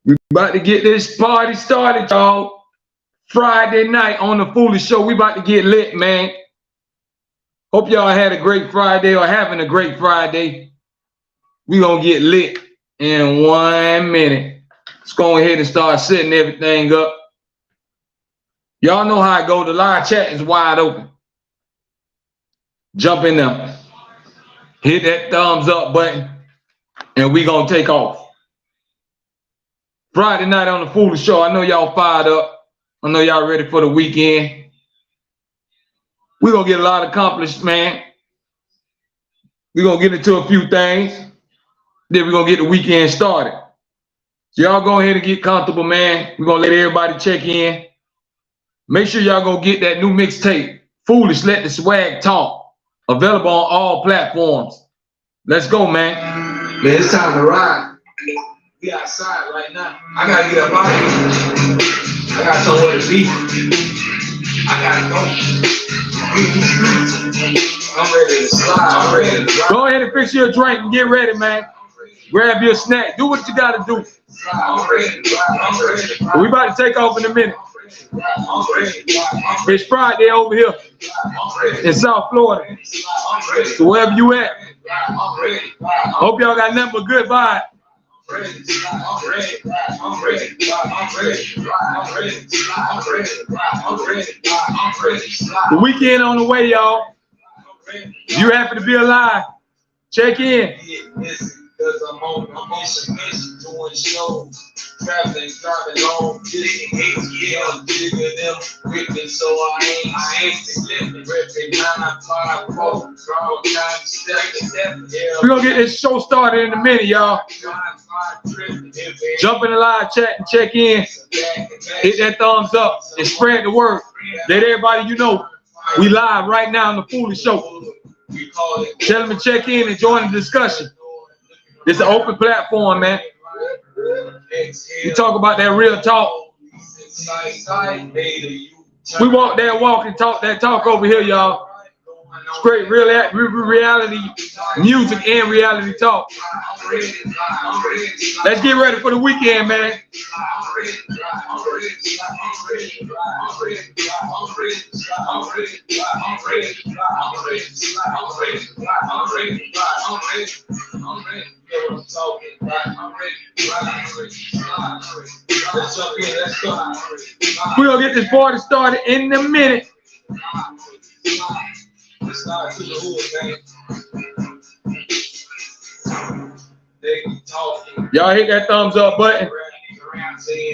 We about to get this party started, y'all. Friday night on the Foolish Show. We about to get lit, man. Hope y'all had a great Friday or having a great Friday. We gonna get lit in 1 minute. Let's go ahead and start setting everything up. Y'all know how it go. The live chat is wide open. Jump in there. Hit that thumbs up button. And we gonna take off. Friday night on the Foolish Show. I know y'all fired up. I know y'all ready for the weekend. We gonna get a lot accomplished, man. We gonna get into a few things. Then we gonna get the weekend started. So y'all go ahead and get comfortable, man. We gonna let everybody check in. Make sure y'all go get that new mixtape, Foolish, Let the Swag Talk. Available on all platforms. Let's go, man. Man, it's time to ride. We outside right now. I gotta get up out of here. I got somewhere to be. I gotta go. I'm ready to slide. I'm ready to ride. Go ahead and fix your drink and get ready, man. Grab your snack. Do what you gotta do. I'm ready to ride. I'm ready to ride. We about to take off in a minute. It's Friday over here in South Florida. So wherever you at, hope y'all got nothing but good vibes. The weekend on the way, y'all. You happy to be alive? Check in. Cause I'm on a mission doing shows, traveling, driving long distance, yeah, digging them wicked, so I ain't living, ripping 954, draw time stepping, yeah. We're gonna get this show started in a minute, y'all. Jump in the live chat and check in. Hit that thumbs up and spread the word. Let everybody you know we live right now on the Foolish Show. Tell them to check in and join the discussion. It's an open platform, man. We talk about that real talk. We walk that walk and talk that talk over here, y'all. Straight reality music and reality talk. Let's get ready for the weekend, man. We're gonna get this party started in a minute. Y'all hit that thumbs up button.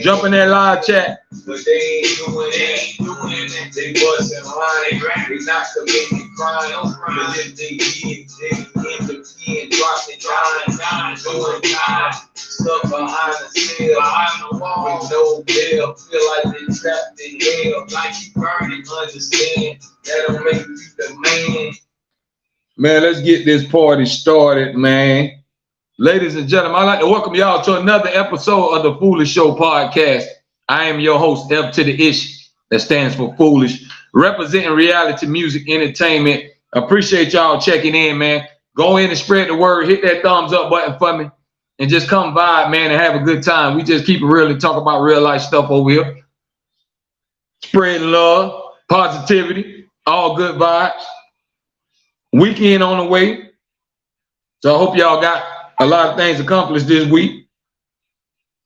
Jump in that live chat. But they ain't doing it. They wasn't lying. They not committing crime. But if they did, they end up being dropping down, doing time. Stuck behind the cell, behind the wall, with no bail. Feel like they trapped in hell. Like you burning, understand. That don't make you the man. Man, let's get this party started, man. Ladies and gentlemen, I'd like to welcome y'all to another episode of the Foolish Show podcast. I am your host, F to the Ish, that stands for Foolish, representing reality music entertainment. Appreciate y'all checking in, man. Go in and spread the word. Hit that thumbs up button for me. And just come vibe, man, and have a good time. We just keep it real and talk about real life stuff over here. Spreading love, positivity, all good vibes. Weekend on the way. So I hope y'all got a lot of things accomplished this week.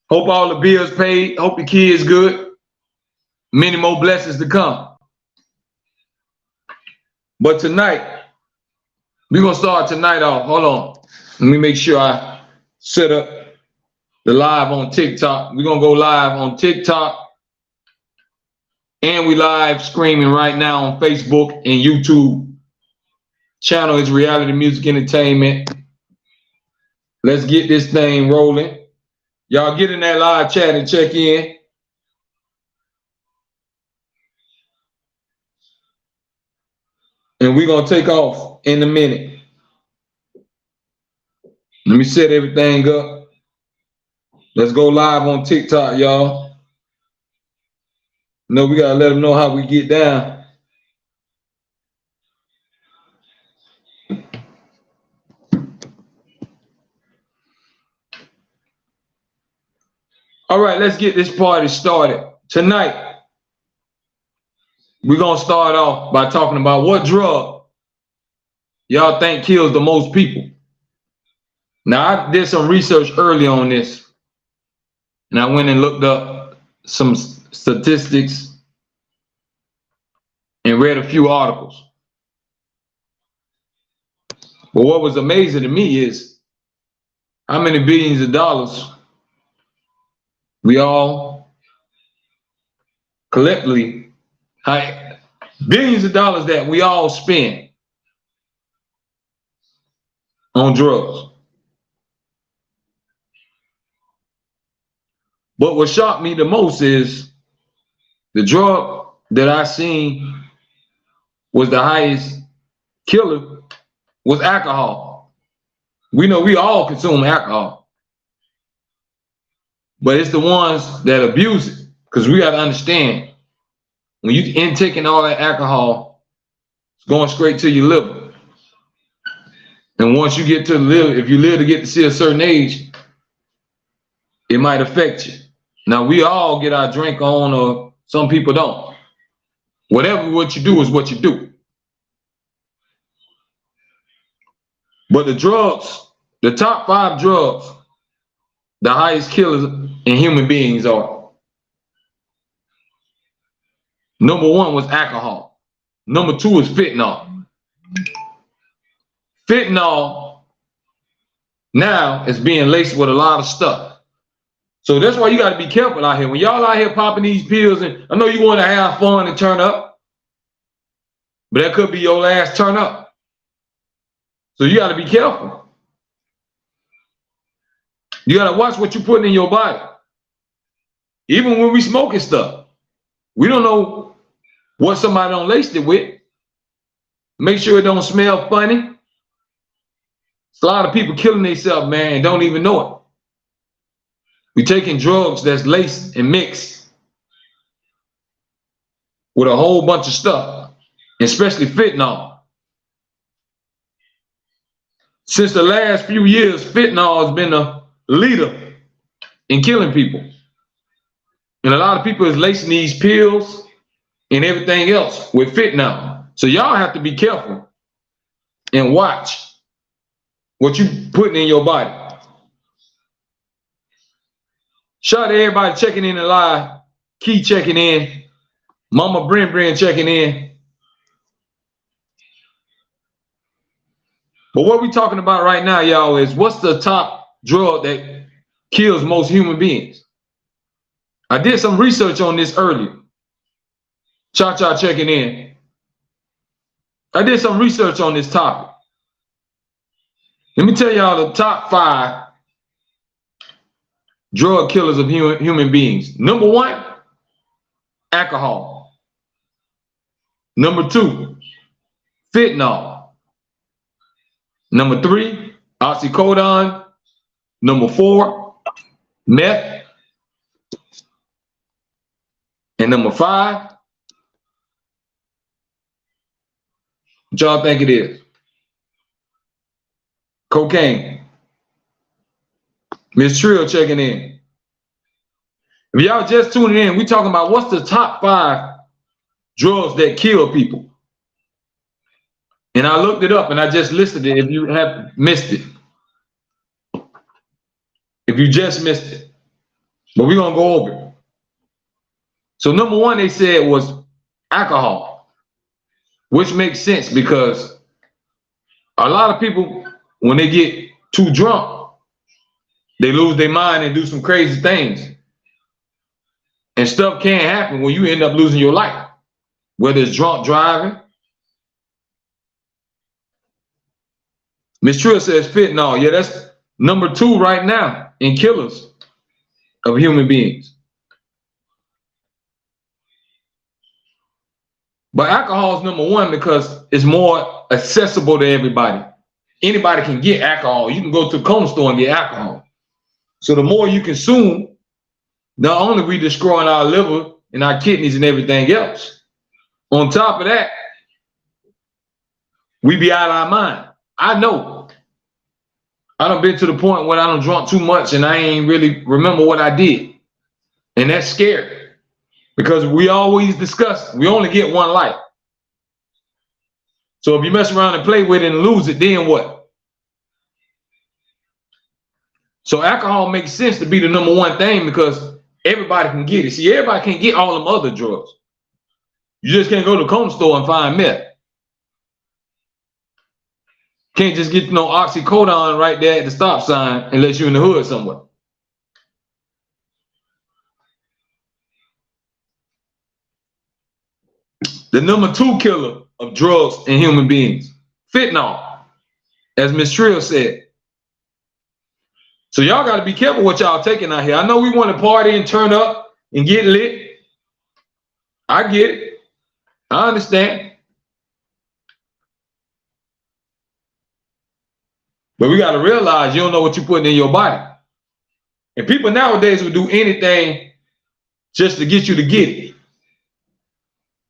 Hope all the bills paid. Hope the kids good. Many more blessings to come. But tonight, we're going to start tonight off. Hold on. Let me make sure I set up the live on TikTok. We're going to go live on TikTok. And we live streaming right now on Facebook and YouTube. Channel is Reality Music Entertainment. Let's get this thing rolling. Y'all get in that live chat and check in. And we're going to take off in a minute. Let me set everything up. Let's go live on TikTok, y'all. No, we got to let them know how we get down. All right, let's get this party started. Tonight, we're going to start off by talking about what drug y'all think kills the most people. Now, I did some research early on this, and I went and looked up some statistics and read a few articles. But what was amazing to me is how many billions of dollars we all collectively, billions of dollars that we all spend on drugs. But what shocked me the most is the drug that I seen was the highest killer was alcohol. We know we all consume alcohol, but it's the ones that abuse it, because we got to understand, when you intaking all that alcohol, it's going straight to your liver. And once you get to the liver, if you live to get to see a certain age, it might affect you. Now, we all get our drink on, or some people don't. Whatever what you do is what you do. But the drugs, the top 5 drugs, the highest killers in human beings are. Number 1 was alcohol. Number 2 is fentanyl. Fentanyl now is being laced with a lot of stuff. So that's why you got to be careful out here. When y'all out here popping these pills, and I know you want to have fun and turn up, but that could be your last turn up. So you got to be careful. You got to watch what you're putting in your body. Even when we smoking stuff, we don't know what somebody done laced it with. Make sure it don't smell funny. It's a lot of people killing themselves, man, and don't even know it. We taking drugs that's laced and mixed with a whole bunch of stuff, especially fentanyl. Since the last few years, fentanyl has been a leader in killing people. And a lot of people is lacing these pills and everything else with fentanyl. So y'all have to be careful and watch what you putting in your body. Shout out to everybody checking in the live. Key checking in. Mama Bren checking in. But what we're talking about right now, y'all, is what's the top drug that kills most human beings? I did some research on this earlier. Cha-Cha checking in. I did some research on this topic. Let me tell y'all the top 5 drug killers of human beings. Number 1, alcohol. Number 2, fentanyl. Number 3, oxycodone. Number 4, meth. And number 5, what y'all think it is? Cocaine. Miss Trill checking in. If y'all just tuning in, we talking about what's the top 5 drugs that kill people. And I looked it up and I just listed it if you have missed it. If you just missed it. But we're going to go over it. So number 1, they said was alcohol, which makes sense because a lot of people, when they get too drunk, they lose their mind and do some crazy things. And stuff can happen when you end up losing your life, whether it's drunk driving. Miss Trill says fentanyl. Yeah, that's number 2 right now in killers of human beings. But alcohol is number 1 because it's more accessible to everybody. Anybody can get alcohol. You can go to a corner store and get alcohol. So the more you consume, not only we destroying our liver and our kidneys and everything else, on top of that, we be out of our mind. I know. I done been to the point where I done drunk too much and I ain't really remember what I did. And that's scary because we always discuss, we only get one life. So if you mess around and play with it and lose it, then what? So alcohol makes sense to be the number one thing because everybody can get it. See, everybody can get all them other drugs. You just can't go to the corner store and find meth. Can't just get no oxycodone right there at the stop sign unless you're in the hood somewhere. The number 2 killer of drugs in human beings, fentanyl, as Miss Trill said. So y'all got to be careful what y'all taking out here. I know we want to party and turn up and get lit. I get it. I understand. But we got to realize you don't know what you're putting in your body. And people nowadays will do anything just to get you to get it.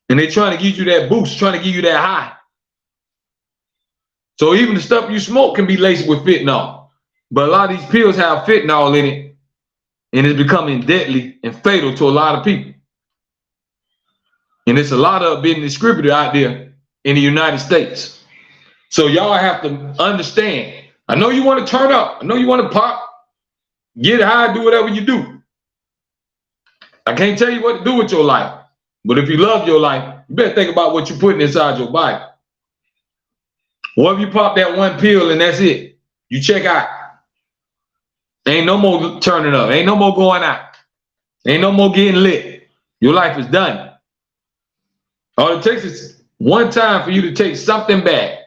And they're trying to give you that boost, trying to give you that high. So even the stuff you smoke can be laced with fentanyl. But a lot of these pills have fentanyl in it, and it's becoming deadly and fatal to a lot of people. And it's a lot of it being distributed out there in the United States. So y'all have to understand. I know you want to turn up. I know you want to pop, get high, do whatever you do. I can't tell you what to do with your life. But if you love your life, you better think about what you're putting inside your body. What if you pop that one pill and that's it? You check out. Ain't no more turning up. Ain't no more going out. Ain't no more getting lit. Your life is done. All it takes is one time for you to take something bad.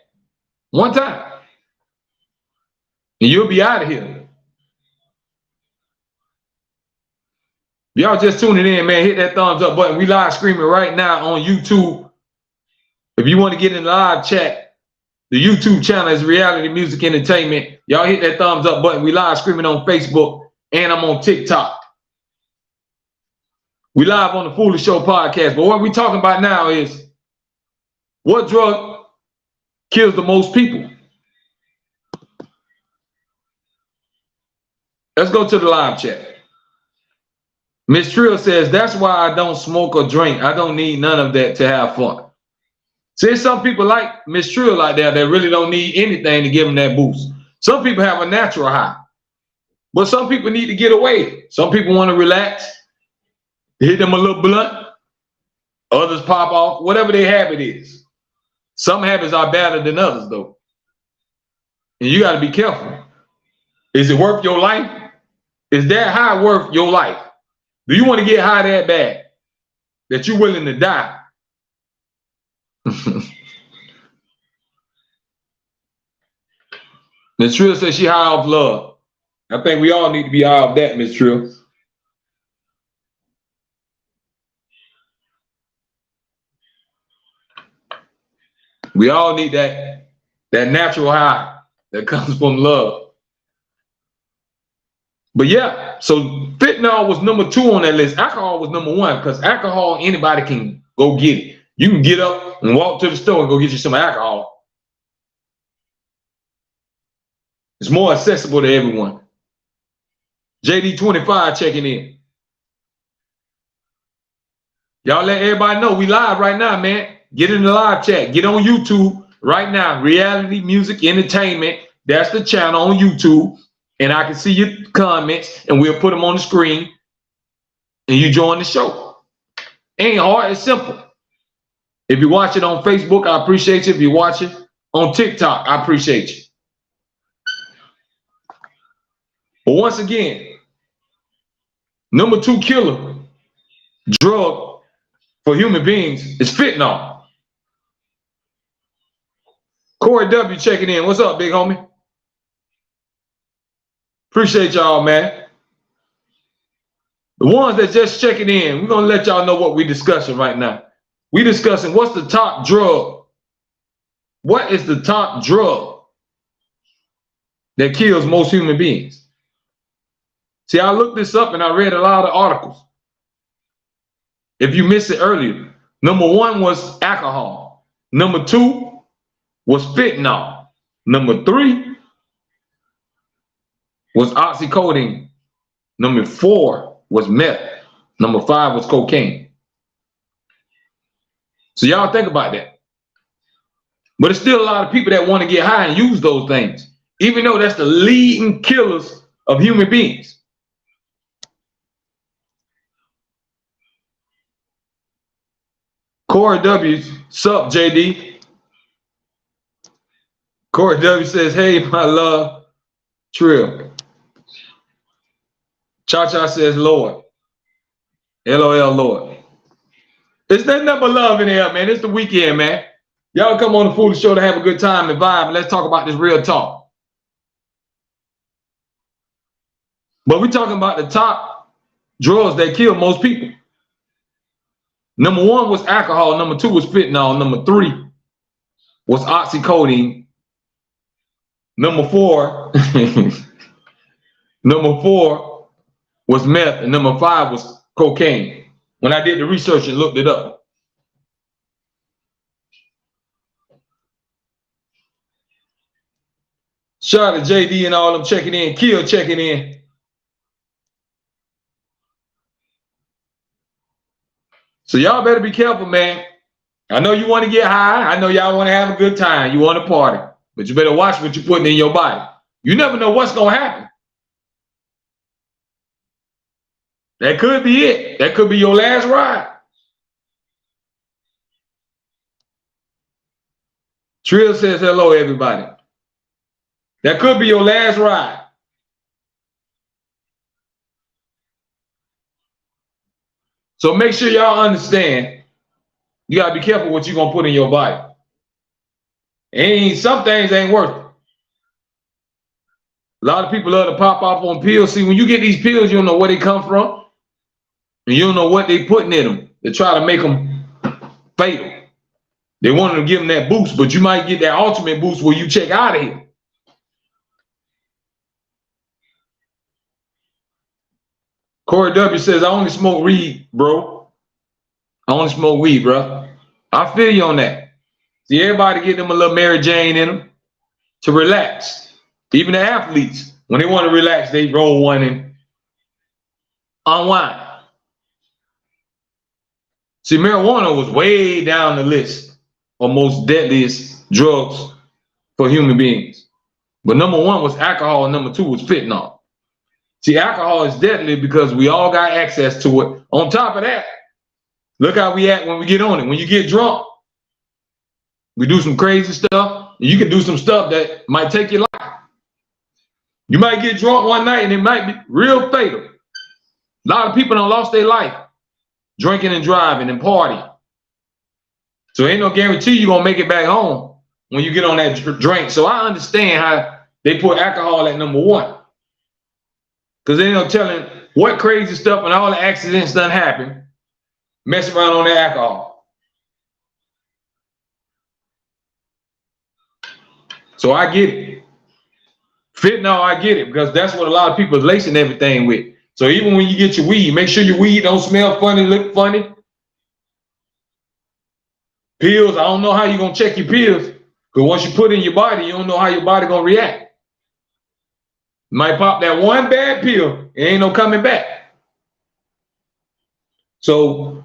One time. And you'll be out of here. Y'all just tuning in, man. Hit that thumbs up button. We live streaming right now on YouTube. If you want to get in the live chat, the YouTube channel is Reality Music Entertainment. Y'all hit that thumbs up button. We live streaming on Facebook and I'm on TikTok. We live on the Foolish Show podcast. But what we're talking about now is what drug kills the most people? Let's go to the live chat. Miss Trill says, that's why I don't smoke or drink. I don't need none of that to have fun. See, some people like Miss Trill out there that really don't need anything to give them that boost. Some people have a natural high. But some people need to get away. Some people want to relax, hit them a little blunt. Others pop off, whatever their habit is. Some habits are better than others, though. And you got to be careful. Is it worth your life? Is that high worth your life? Do you want to get high that bad that you're willing to die? Miss Trill says she high off love. I think we all need to be high off that, Miss Trill. We all need that natural high that comes from love. But yeah, so fentanyl was number 2 on that list. Alcohol was number 1 because alcohol, anybody can go get it. You can get up and walk to the store and go get you some alcohol. It's more accessible to everyone. JD25 checking in. Y'all let everybody know we live right now, man. Get in the live chat. Get on YouTube right now. Reality Music Entertainment. That's the channel on YouTube. And I can see your comments and we'll put them on the screen and you join the show. Ain't hard, it's simple. If you watch it on Facebook, I appreciate you. If you watch it on TikTok, I appreciate you. But once again, number 2 killer drug for human beings is fentanyl. Corey W checking in. What's up, big homie? Appreciate y'all, man. The ones that just checking in, we're gonna let y'all know what we're discussing right now. We're discussing what's the top drug. What is the top drug that kills most human beings? See, I looked this up and I read a lot of articles. If you missed it earlier, number 1 was alcohol. Number 2 was fentanyl. Number 3 was oxycodone. Number 4 was meth. Number 5 was cocaine. So y'all think about that. But there's still a lot of people that want to get high and use those things, even though that's the leading killers of human beings. Corey W. Sup, JD? Corey W. says, hey, my love, Trill. Cha-Cha says, Lord. LOL, Lord. It's nothing but love in here, man. It's the weekend, man. Y'all come on the Foolish Show to have a good time and vibe, and let's talk about this real talk. But we're talking about the top drugs that kill most people. Number 1 was alcohol. Number 2 was fentanyl. Number 3 was oxycodone. Number 4, number 4 was meth, and number 5 was cocaine. When I did the research and looked it up. Shout out to JD and all them checking in. Kill checking in. So y'all better be careful, man. I know you want to get high. I know y'all want to have a good time. You want to party. But you better watch what you're putting in your body. You never know what's going to happen. That could be it. That could be your last ride. Trill says hello, everybody. That could be your last ride. So make sure y'all understand, you gotta be careful what you're gonna put in your body. Some things ain't worth it. A lot of people love to pop off on pills. See, when you get these pills, you don't know where they come from, and you don't know what they putting in them. They try to make them fatal. They wanted to give them that boost, but you might get that ultimate boost where you check out of here. Corey W says, I only smoke weed, bro. I only smoke weed, bro. I feel you on that. See, everybody get them a little Mary Jane in them to relax. Even the athletes, when they want to relax, they roll one and unwind. See, marijuana was way down the list of most deadliest drugs for human beings. But number 1 was alcohol, and number 2 was fentanyl. See, alcohol is deadly because we all got access to it. On top of that, look how we act when we get on it. When you get drunk, we do some crazy stuff. You can do some stuff that might take your life. You might get drunk one night and it might be real fatal. A lot of people done lost their life drinking and driving and partying. So ain't no guarantee you're going to make it back home when you get on that drink. So I understand how they put alcohol at number 1. Because they ain't no telling what crazy stuff and all the accidents done happen messing around on the alcohol. So I get it. Fentanyl, I get it, because that's what a lot of people are lacing everything with. So even when you get your weed, make sure your weed don't smell funny, look funny. Pills, I don't know how you're going to check your pills, because once you put it in your body, you don't know how your body going to react. Might pop that one bad pill, it ain't no coming back. So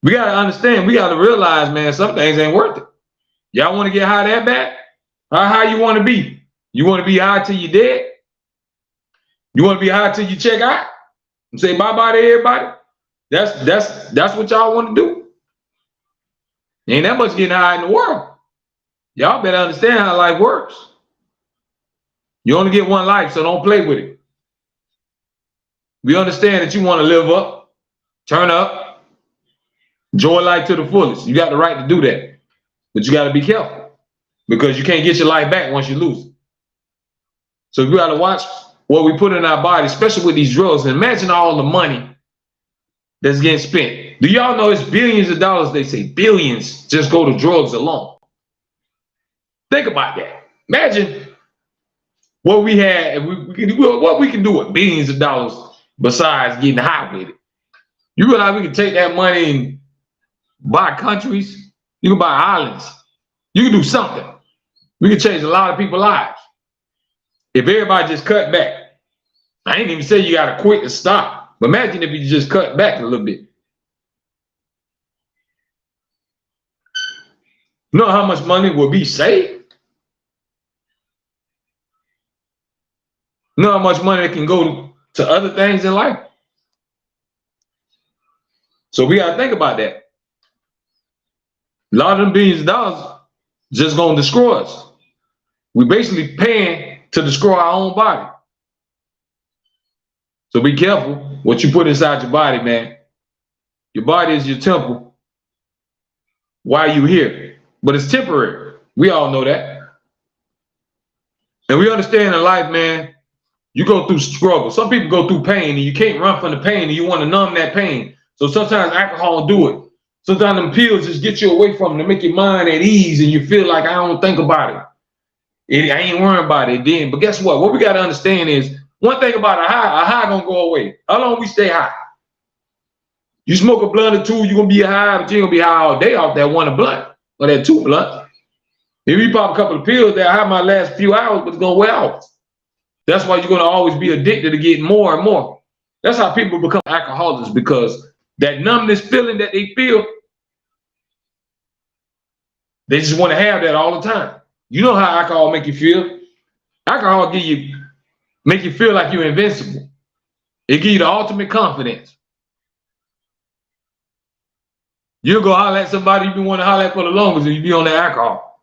we got to understand, we got to realize, man, some things ain't worth it. Y'all want to get high that bad? How high you want to be? You want to be high till you're dead? You want to be high till you check out and say bye-bye to everybody? That's what y'all want to do? Ain't that much getting high in the world. Y'all better understand how life works. You only get one life, so don't play with it. We understand that you want to live up, turn up, enjoy life to the fullest. You got the right to do that. But you got to be careful, because you can't get your life back once you lose it. So we got to watch what we put in our body, especially with these drugs. And imagine all the money that's getting spent. Do y'all know it's billions of dollars? They say billions just go to drugs alone. Think about that. Imagine what we had, what we can do with billions of dollars besides getting high with it. You realize we can take that money and buy countries? You can buy islands. You can do something. We can change a lot of people's lives if everybody just cut back. I ain't even say you got to quit and stop, But imagine if you just cut back a little bit. You know how much money will be saved? You know how much money can go to other things in life? So we gotta think about that. A lot of them billions of dollars just gonna destroy us. We basically paying to destroy our own body. So be careful what you put inside your body, man. Your body is your temple while you're here, but it's temporary. We all know that. And we understand in life, man, you go through struggle. Some people go through pain and you can't run from the pain and you want to numb that pain. So sometimes alcohol do it. Sometimes them pills just get you away from it to make your mind at ease and you feel like I don't think about it. I ain't worrying about it then. But guess what? What we got to understand is one thing about a high gonna go away. How long we stay high? You smoke a blunt or two, you're gonna be high, but you ain't gonna be high all day off that one blunt or that two blunt. If you pop a couple of pills, that high my last few hours, but it's gonna wear off. That's why you're gonna always be addicted to getting more and more. That's how people become alcoholics, because that numbness feeling that they feel, they just want to have that all the time. You know how alcohol make you feel? Alcohol make you feel like you're invincible. It give you the ultimate confidence. You'll go holler at somebody you've been wanting to holler at for the longest and you be on that alcohol.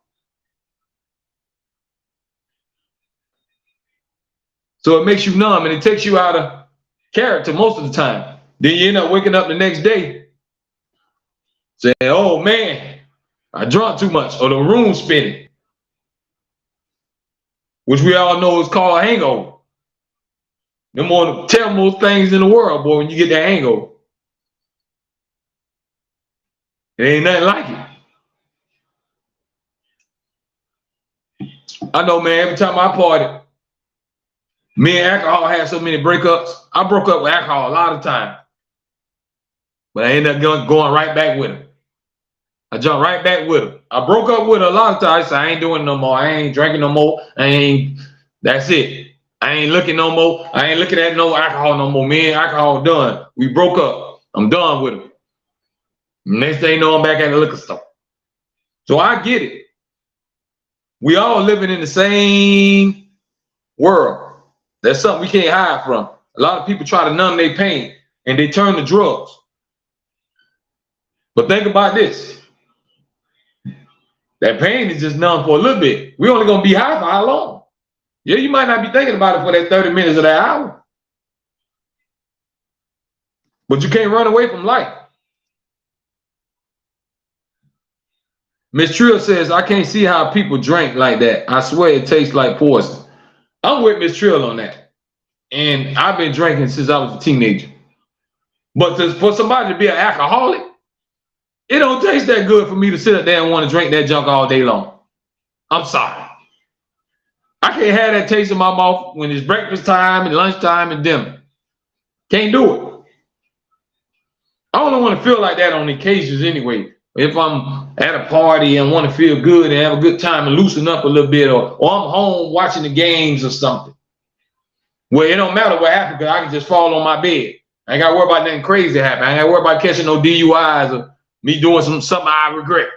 So it makes you numb and it takes you out of character most of the time. Then you end up waking up the next day saying, oh man, I drunk too much, or the room spinning, which we all know is called a hangover. Them one of the terrible things in the world, boy, when you get that hangover. It ain't nothing like it. I know, man, every time I party, me and alcohol had so many breakups. I broke up with alcohol a lot of times. But I ended up going right back with him. I jumped right back with him. I broke up with her a lot of times. I said, I ain't doing it no more. I ain't drinking no more. That's it. I ain't looking no more. I ain't looking at no alcohol no more. Me and alcohol done. We broke up. I'm done with him. Next thing you know, I'm back at the liquor store. So I get it. We all living in the same world. That's something we can't hide from. A lot of people try to numb their pain and they turn to drugs. But think about this. That pain is just numb for a little bit. We're only gonna be high for how long? Yeah, you might not be thinking about it for that 30 minutes or that hour. But you can't run away from life. Miss Trill says, I can't see how people drink like that. I swear it tastes like poison. I'm with Miss Trill on that. And I've been drinking since I was a teenager. But for somebody to be an alcoholic, it don't taste that good for me to sit up there and want to drink that junk all day long. I'm sorry. I can't have that taste in my mouth when it's breakfast time and lunchtime and dinner. Can't do it. I don't want to feel like that on occasions anyway. If I'm at a party and want to feel good and have a good time and loosen up a little bit, or I'm home watching the games or something. Well, it don't matter what happened because I can just fall on my bed. I ain't got to worry about nothing crazy happening. I ain't got to worry about catching no DUIs or me doing something I regret.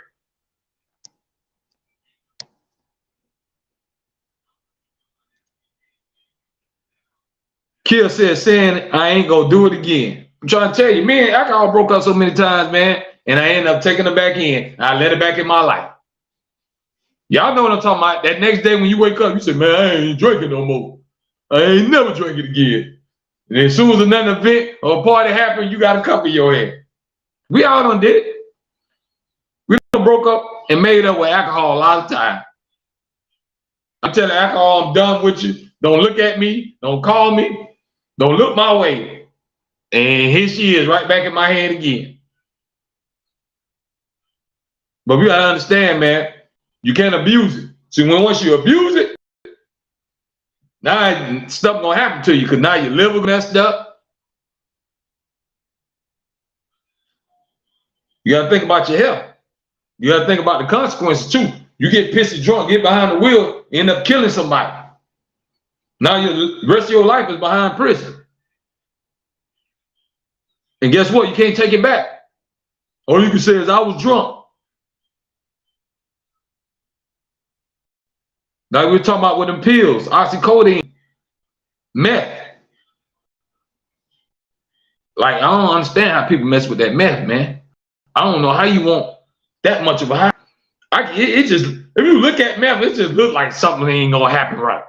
Kill says, saying I ain't gonna do it again. I'm trying to tell you, me and alcohol broke up so many times, man, and I ended up taking it back in. I let it back in my life. Y'all know what I'm talking about. That next day when you wake up, you say, man, I ain't drinking no more. I ain't never drinking again. And as soon as another event or a party happens, you got a cup in your head. We all done did it. We done broke up and made up with alcohol a lot of time. I'm telling alcohol, I'm done with you. Don't look at me. Don't call me. Don't look my way. And here she is right back in my head again. But we gotta understand, man, you can't abuse it. See, once you abuse it, now stuff gonna happen to you because now your liver messed up. You gotta think about your health. You gotta think about the consequences too. You get pissy drunk, get behind the wheel, end up killing somebody. Now the rest of your life is behind prison. And guess what? You can't take it back. All you can say is, I was drunk. Like we're talking about with them pills, oxycodone, meth. Like, I don't understand how people mess with that meth, man. I don't know how you want that much of a high. It just, if you look at meth, it just look like something ain't gonna happen right.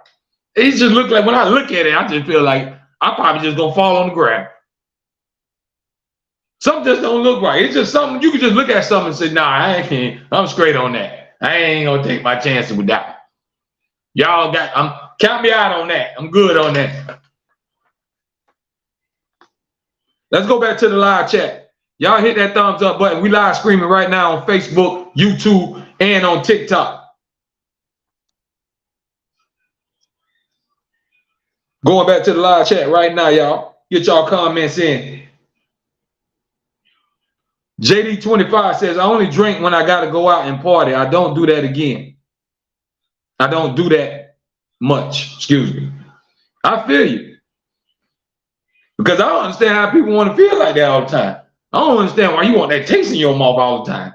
It just look like, when I look at it, I just feel like I'm probably just gonna fall on the ground. Something just don't look right. It's just something, you can just look at something and say, nah, I'm straight on that. I ain't gonna take my chances with that. Y'all count me out on that. I'm good on that. Let's go back to the live chat. Y'all hit that thumbs up button. We live streaming right now on Facebook, YouTube, and on TikTok. Going back to the live chat right now, y'all. Get y'all comments in. JD25 says, I only drink when I gotta go out and party. I don't do that again. I don't do that much. Excuse me. I feel you. Because I don't understand how people want to feel like that all the time. I don't understand why you want that taste in your mouth all the time.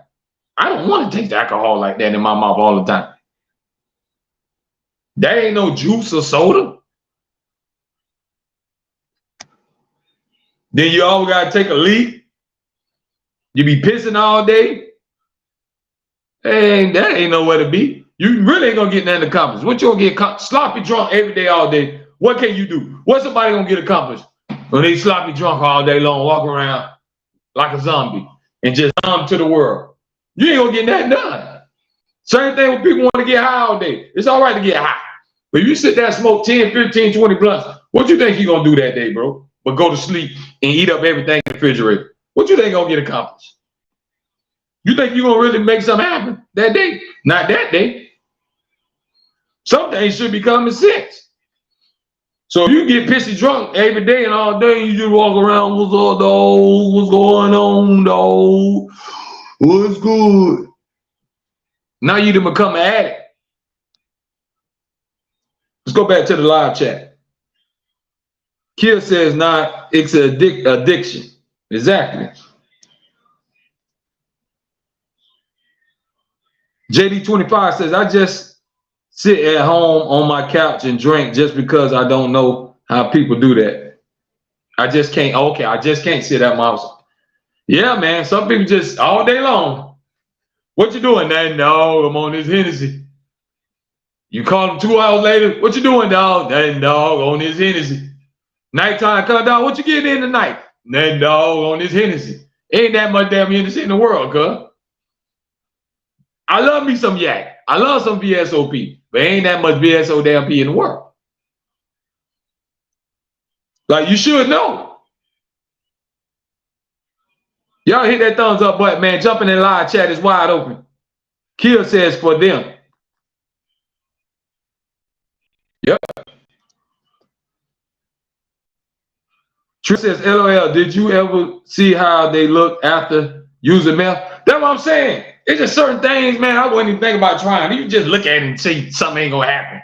I don't want to taste alcohol like that in my mouth all the time. That ain't no juice or soda. Then you always got to take a leak. You be pissing all day. And that ain't nowhere to be. You really ain't going to get nothing accomplished. What you going to get sloppy drunk every day, all day? What can you do? What's somebody going to get accomplished when they sloppy drunk all day long, walk around like a zombie and just hum to the world? You ain't going to get nothing done. Same thing when people want to get high all day. It's all right to get high. But if you sit there and smoke 10, 15, 20 blunts, what you think you're going to do that day, bro? But go to sleep and eat up everything in the refrigerator. What you think going to get accomplished? You think you're going to really make something happen that day? Not that day. Some things should be common sense. So if you get pissy drunk every day and all day, you just walk around, what's up, dog? What's going on, dog? What's good? Now you done become an addict. Let's go back to the live chat. Kill says, nah, it's an addiction. Exactly. JD25 says, I just sit at home on my couch and drink just because I don't know how people do that. I just can't. Okay, I just can't sit at my house. Yeah, man. Some people just all day long. What you doing, man? No, I'm on this Hennessy. You call them 2 hours later. What you doing, dog? That dog on this Hennessy. Nighttime come down. What you getting in tonight? That dog on this Hennessy. Ain't that much damn Hennessy in the world, cuz. I love me some yak. I love some VSOP, but ain't that much VSO damn P in the world. Like, you should know. Y'all hit that thumbs up button, man. Jumping in live chat is wide open. Kill says for them. Yep. Trish says, LOL, did you ever see how they look after using meth? That's what I'm saying. It's just certain things, man, I wouldn't even think about trying. You just look at it and see something ain't gonna happen.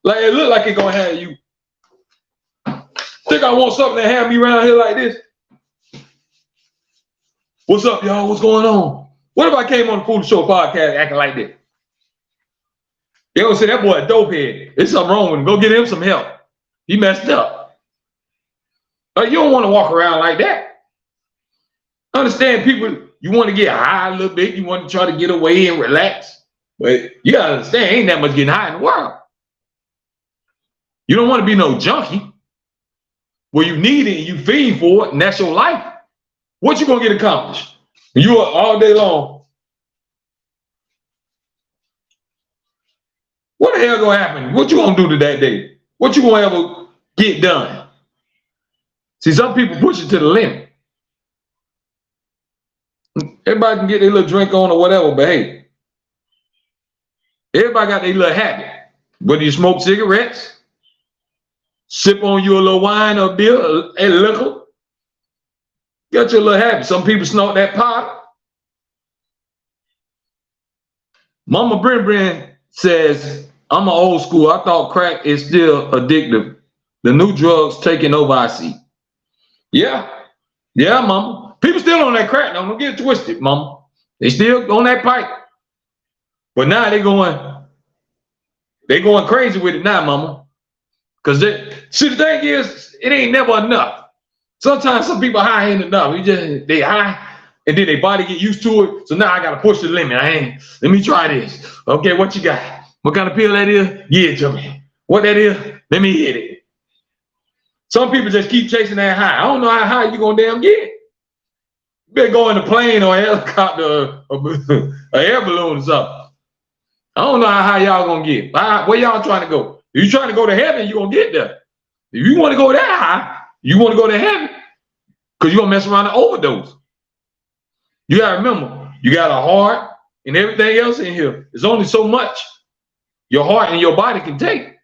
Like, it look like it's gonna have you. Think I want something to have me around here like this? What's up, y'all? What's going on? What if I came on the Foolish Show podcast acting like this? They gonna say that boy a dopehead. There's something wrong with him. Go get him some help. He messed up. Like, you don't want to walk around like that. Understand, people, you want to get high a little bit. You want to try to get away and relax. But you gotta understand, ain't that much getting high in the world. You don't want to be no junkie where you need it and you feed for it and that's your life. What you gonna get accomplished? You are all day long. What the hell gonna happen? What you gonna do to that day? What you gonna ever get done? See, some people push it to the limit. Everybody can get their little drink on or whatever, but hey, everybody got their little habit. Whether you smoke cigarettes, sip on your little wine or beer and liquor, got your little habit. Some people snort that pot. Mama Brin says, I'm an old school. I thought crack is still addictive. The new drugs taking over, I see. Yeah, Yeah, mama. People still on that crack now. Don't get it twisted, mama. They still on that pipe. But now they going crazy with it now, mama. Cause see, the thing is, it ain't never enough. Sometimes some people high ain't enough. They high, and then their body get used to it. So now I gotta push the limit. Let me try this. Okay, what you got? What kind of pill that is? Yeah, to me. What that is? Let me hit it. Some people just keep chasing that high. I don't know how high you gonna damn get. You better go in a plane or a helicopter or an air balloon or something. I don't know how high y'all gonna get. Where y'all trying to go? If you trying to go to heaven, you gonna get there. If you want to go that high, you want to go to heaven, because you're gonna mess around and overdose. You gotta remember, you got a heart and everything else in here. There's only so much your heart and your body can take.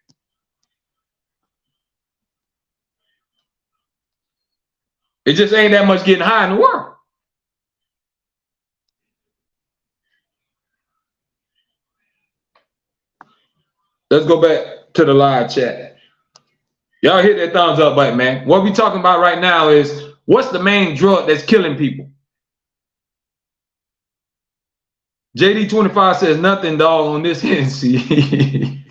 It just ain't that much getting high in the world. Let's go back to the live chat. Y'all hit that thumbs up button, man. What we talking about right now is, what's the main drug that's killing people? JD25 says nothing, dog, on this Hennessy.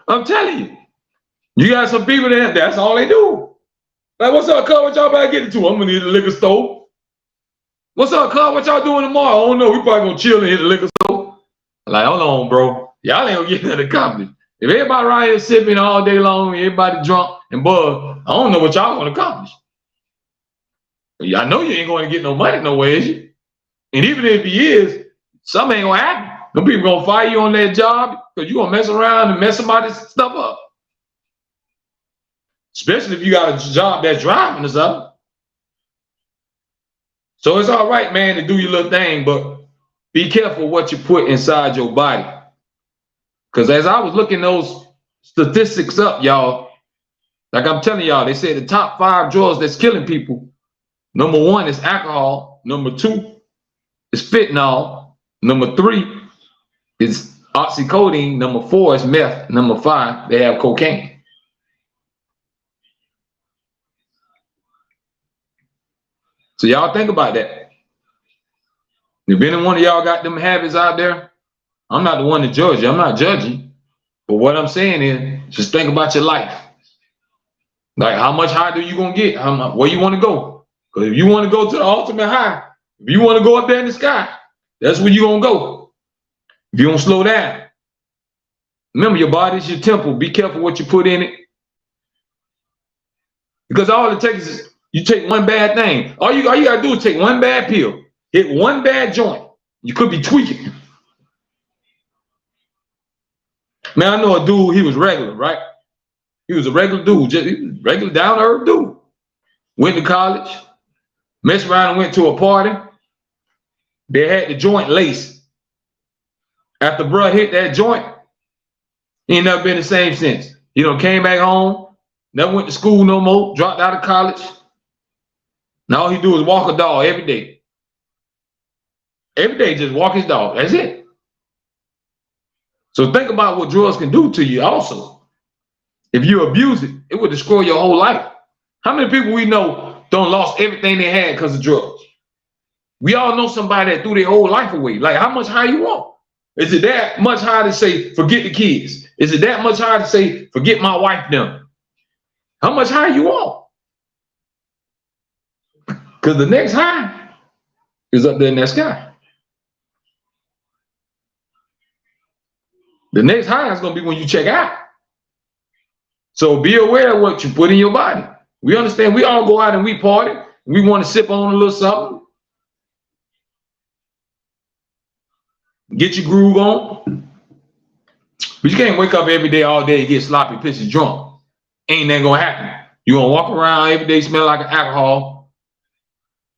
I'm telling you, you got some people that's all they do. Like, what's up, cuz? What y'all about to get into? I'm gonna need a liquor store. What's up, cuz? What y'all doing tomorrow? I don't know. We probably gonna chill and hit the liquor store. Like, hold on, bro. Y'all ain't gonna get nothing accomplished. If everybody around here sipping all day long, everybody drunk and bugged, I don't know what y'all gonna accomplish. I know you ain't going to get no money nowhere, is you? And even if he is, something ain't gonna happen. Them people gonna fire you on that job because you gonna mess around and mess somebody's stuff up. Especially if you got a job that's driving or something. So it's all right, man, to do your little thing, but be careful what you put inside your body. Because as I was looking those statistics up, y'all, like I'm telling y'all, they said the top 5 drugs that's killing people. Number 1 is alcohol. Number 2 is fentanyl. Number 3 is oxycodone. Number 4 is meth. Number 5, they have cocaine. So y'all think about that. If any one of y'all got them habits out there, I'm not the one to judge you. I'm not judging. But what I'm saying is, just think about your life. Like, how much high do you gonna get? Where you want to go? Because if you want to go to the ultimate high, if you want to go up there in the sky, that's where you gonna go. If you don't slow down, remember, your body's your temple. Be careful what you put in it. Because all it takes is you take one bad thing. All you gotta do is take one bad pill, hit one bad joint. You could be tweaking. Man, I know a dude, he was regular, right? He was a regular dude, just regular down to earth dude. Went to college, messed around and went to a party. They had the joint laced. After bruh hit that joint, he ain't never been the same since. He done came back home, never went to school no more, dropped out of college. Now all he do is walk a dog every day. Every day, just walk his dog. That's it. So think about what drugs can do to you also. If you abuse it, it will destroy your whole life. How many people we know don't lost everything they had because of drugs? We all know somebody that threw their whole life away. Like, how much high you want? Is it that much high to say, forget the kids? Is it that much high to say, forget my wife them? How much high you want? Because the next high is up there in that sky. The next high is going to be when you check out. So be aware of what you put in your body. We understand we all go out and we party. We want to sip on a little something. Get your groove on. But you can't wake up every day, all day, and get sloppy, pissy drunk. Ain't that going to happen. You're going to walk around every day smelling like alcohol.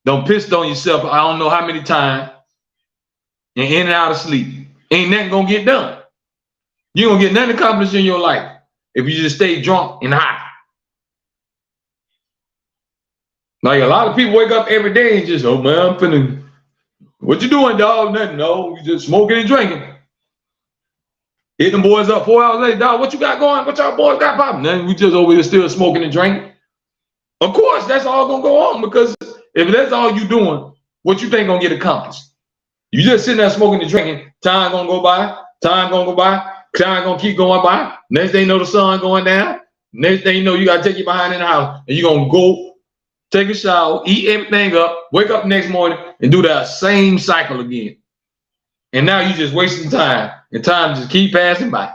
Don't piss on yourself I don't know how many times. And in and out of sleep. Ain't nothing going to get done. You don't get nothing accomplished in your life if you just stay drunk and high. Like, a lot of people wake up every day and just, oh man, I'm finna, what you doing, dog? Nothing, no, you just smoking and drinking. Hit them boys up 4 hours later, dog, what you got going? What y'all boys got popping? Nothing, we just over here still smoking and drinking. Of course, that's all gonna go on, because if that's all you doing, what you think gonna get accomplished? You just sitting there smoking and drinking, time gonna go by, time gonna keep going by. Next thing you know, the sun going down. Next thing you know, you gotta take you behind in the house, and you're gonna go take a shower, eat everything up, wake up next morning, and do that same cycle again. And now you just wasting time, and time just keep passing by.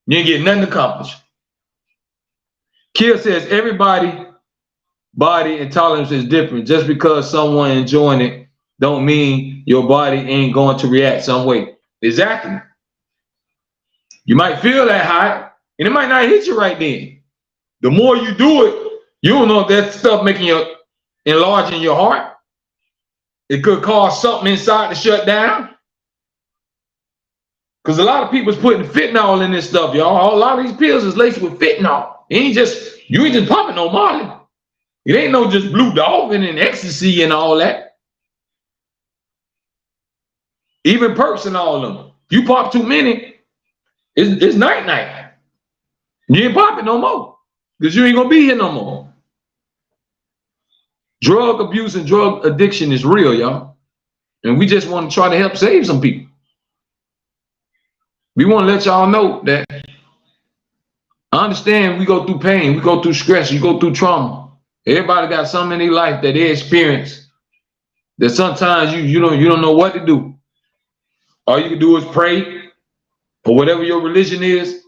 You ain't getting nothing accomplished. Kill says everybody body intolerance is different. Just because someone enjoying it don't mean your body ain't going to react some way. Exactly. You might feel that high, and it might not hit you right then. The more you do it, you don't know if that stuff making you enlarging your heart. It could cause something inside to shut down. Because a lot of people's putting fentanyl in this stuff, y'all. A lot of these pills is laced with fentanyl. You ain't just popping no Molly. It ain't no just Blue Dolphin and ecstasy and all that. Even perks and all of them. You pop too many, it's night. You ain't popping no more, because you ain't gonna be here no more. Drug abuse and drug addiction is real, y'all. And we just want to try to help save some people. We want to let y'all know that I understand we go through pain, we go through stress, you go through trauma. Everybody got something in their life that they experience that sometimes you don't know what to do. All you can do is pray, or whatever your religion is,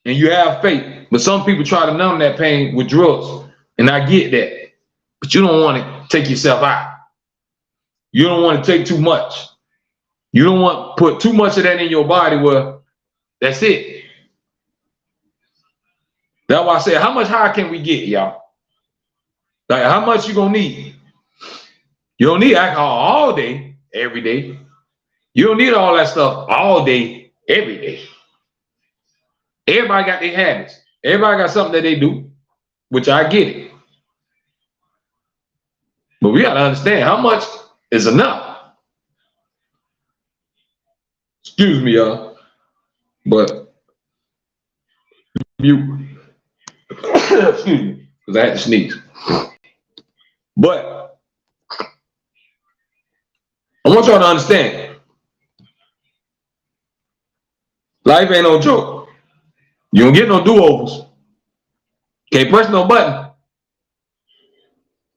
and you have faith. But some people try to numb that pain with drugs, and I get that. But you don't want to take yourself out. You don't want to take too much. You don't want to put too much of that in your body where that's it. That's why I say, how much high can we get, y'all? Like, how much you gonna need? You don't need alcohol all day, every day. You don't need all that stuff all day, every day. Everybody got their habits. Everybody got something that they do, which I get it. But we gotta understand how much is enough. Excuse me, y'all. But you excuse me, because I had to sneeze. But I want y'all to understand, life ain't no joke. You don't get no do-overs. Can't press no button.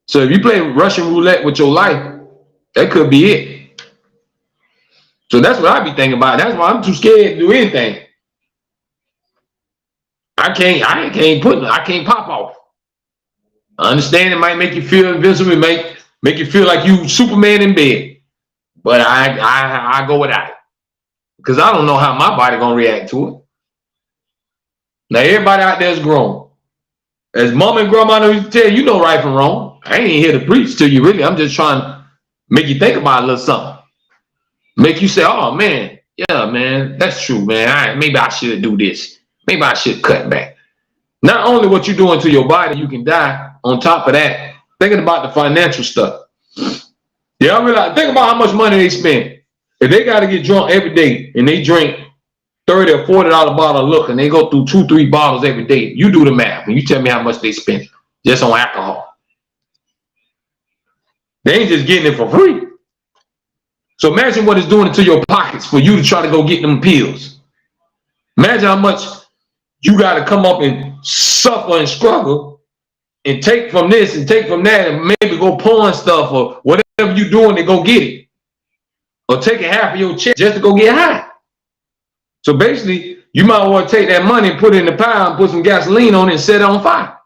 So if you play Russian roulette with your life, that could be it. So that's what I be thinking about. That's why I'm too scared to do anything. I can't pop off. I understand it might make you feel invincible, make you feel like you Superman in bed. But I go without it. Because I don't know how my body gonna react to it. Now everybody out there is grown. As mom and grandma used to tell you, know right from wrong. I ain't here to preach to you really. I'm just trying to make you think about a little something. Make you say, oh man, yeah, man, that's true, man. Maybe I should do this. Maybe I should cut back. Not only what you're doing to your body, you can die. On top of that, thinking about the financial stuff. Yeah, I realize, think about how much money they spend. If they got to get drunk every day and they drink $30 or $40 bottle of liquor and they go through 2-3 bottles every day, you do the math and you tell me how much they spend just on alcohol. They ain't just getting it for free. So imagine what it's doing to your pockets for you to try to go get them pills. Imagine how much you got to come up and suffer and struggle and take from this and take from that and maybe go pawn stuff or whatever you're doing to go get it. Or taking half of your check just to go get high. So basically, you might want to take that money and put it in the pile and put some gasoline on it and set it on fire.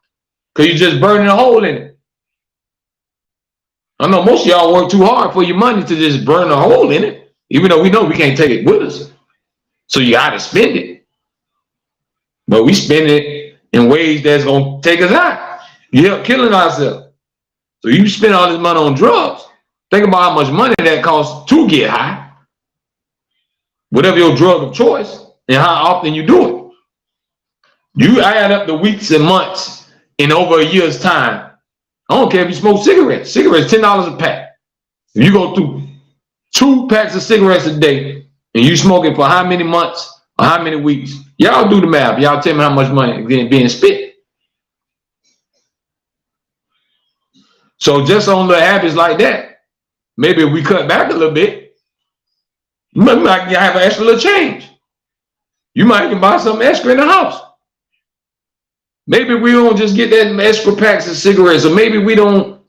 Because you're just burning a hole in it. I know most of y'all work too hard for your money to just burn a hole in it, even though we know we can't take it with us. So you got to spend it. But we spend it in ways that's going to take us out. You help killing ourselves. So you spend all this money on drugs. Think about how much money that costs to get high. Whatever your drug of choice and how often you do it. You add up the weeks and months in over a year's time. I don't care if you smoke cigarettes. Cigarettes, $10 a pack. If you go through 2 packs of cigarettes a day and you smoke it for how many months or how many weeks, y'all do the math. Y'all tell me how much money is being spent. So just on little habits like that, maybe if we cut back a little bit, you might have an extra little change. You might even buy something extra in the house. Maybe we don't just get that extra packs of cigarettes, or maybe we don't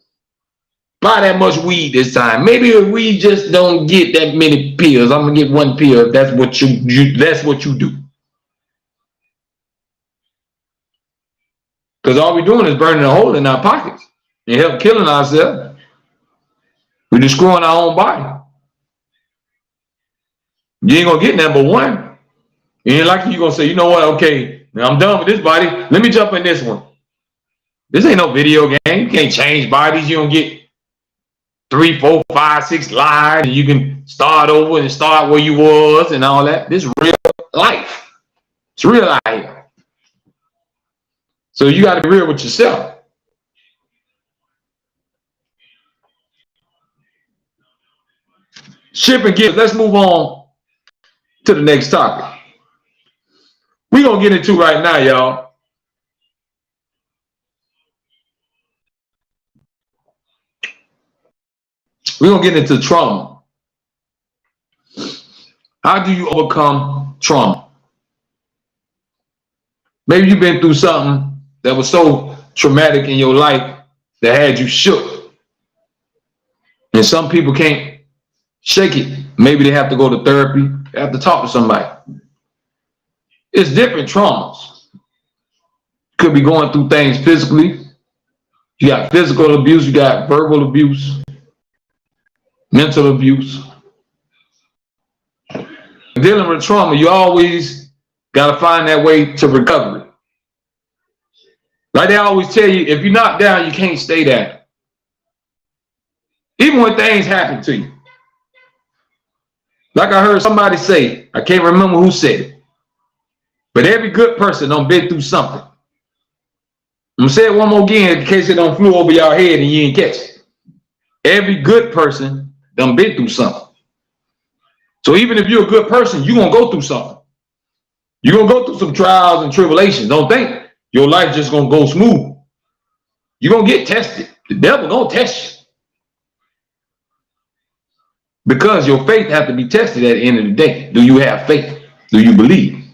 buy that much weed this time. Maybe we just don't get that many pills. I'm gonna get one pill. That's what you do. Because all we're doing is burning a hole in our pockets and help killing ourselves. We're destroying our own body. You ain't gonna get number one. You ain't like you gonna say, you know what? Okay, now I'm done with this body. Let me jump in this one. This ain't no video game. You can't change bodies. You don't get 3, 4, 5, 6 lives, and you can start over and start where you was and all that. This is real life. It's real life. So you got to be real with yourself. Shipping gifts. Let's move on to the next topic. We're going to get into right now, y'all. We're going to get into trauma. How do you overcome trauma? Maybe you've been through something that was so traumatic in your life that had you shook. And some people can't shake it. Maybe they have to go to therapy. They have to talk to somebody. It's different traumas. Could be going through things physically. You got physical abuse, you got verbal abuse, mental abuse. Dealing with trauma, you always got to find that way to recovery. Like they always tell you, if you're knocked down, you can't stay down. Even when things happen to you. Like I heard somebody say, I can't remember who said it, but every good person done been through something. I'm gonna say it one more again in case it don't flew over your head and you ain't catch it. Every good person done been through something. So even if you're a good person, you're gonna go through something. You're gonna go through some trials and tribulations. Don't think your life just gonna go smooth. You're gonna get tested. The devil gonna test you. Because your faith has to be tested at the end of the day. Do you have faith? Do you believe?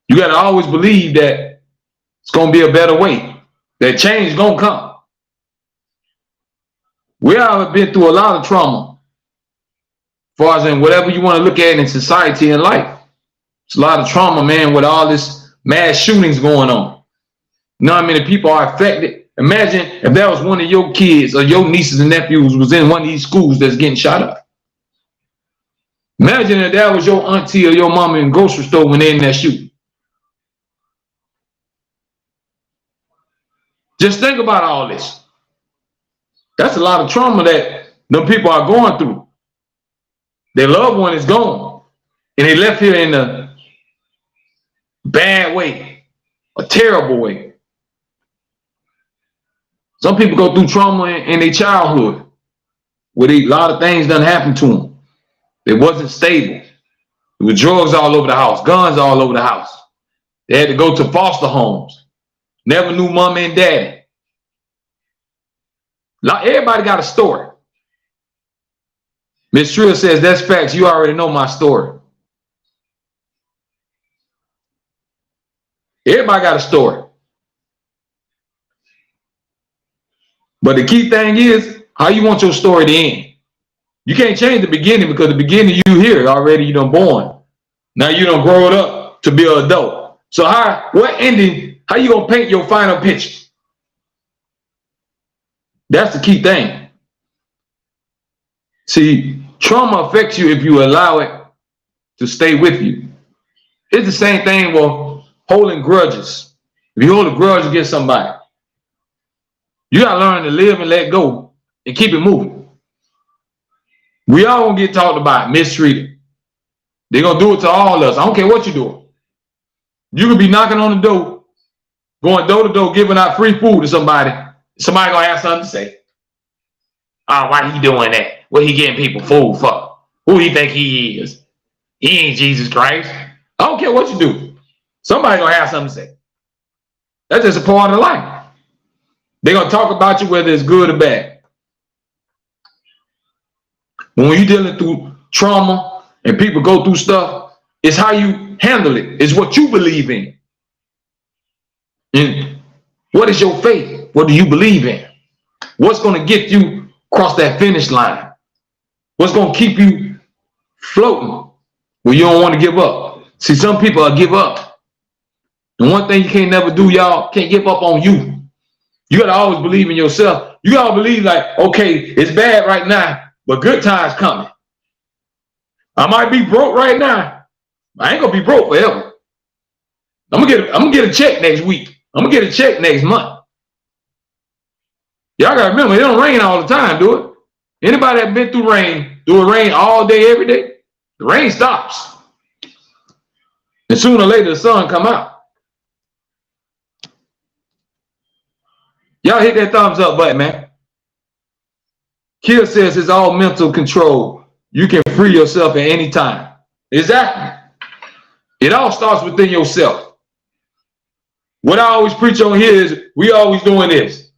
You got to always believe that it's going to be a better way. That change is going to come. We all have been through a lot of trauma. As far as in whatever you want to look at in society and life. It's a lot of trauma, man, with all this mass shootings going on. You know how many people are affected? Imagine if that was one of your kids or your nieces and nephews was in one of these schools that's getting shot up. Imagine if that was your auntie or your mama in the grocery store when they're in that shooting. Just think about all this. That's a lot of trauma that them people are going through. Their loved one is gone. And they left here in a bad way, a terrible way. Some people go through trauma in their childhood where a lot of things done happened to them. They wasn't stable. There was drugs all over the house, guns all over the house. They had to go to foster homes. Never knew mama and daddy. Everybody got a story. Miss Trill says, that's facts. You already know my story. Everybody got a story. But the key thing is how you want your story to end. You can't change the beginning because the beginning you hear already, you done born. Now you done grown up to be an adult. So what ending, how you gonna paint your final picture? That's the key thing. See, trauma affects you if you allow it to stay with you. It's the same thing with holding grudges. If you hold a grudge against somebody, you gotta learn to live and let go and keep it moving. We all gonna get talked about, mistreated. They're gonna do it to all of us. I don't care what you're doing. You could be knocking on the door, going door to door, giving out free food to somebody. Somebody gonna have something to say. Oh, why he doing that? What he getting people food for? Who he think he is? He ain't Jesus Christ. I don't care what you do. Somebody gonna have something to say. That's just a part of life. They're going to talk about you whether it's good or bad. But when you're dealing through trauma and people go through stuff, it's how you handle it. It's what you believe in. And what is your faith? What do you believe in? What's going to get you across that finish line? What's going to keep you floating when you don't want to give up? See, some people give up. And one thing you can't never do, y'all, can't give up on you. You got to always believe in yourself. You got to believe like, okay, it's bad right now, but good times coming. I might be broke right now. I ain't going to be broke forever. I'm gonna get a check next week. I'm going to get a check next month. Y'all got to remember, it don't rain all the time, do it? Anybody that been through it rain all day, every day? The rain stops. And sooner or later, the sun come out. Y'all hit that thumbs up button, man. Kill says it's all mental control. You can free yourself at any time. Exactly. It all starts within yourself. What I always preach on here is we always doing this.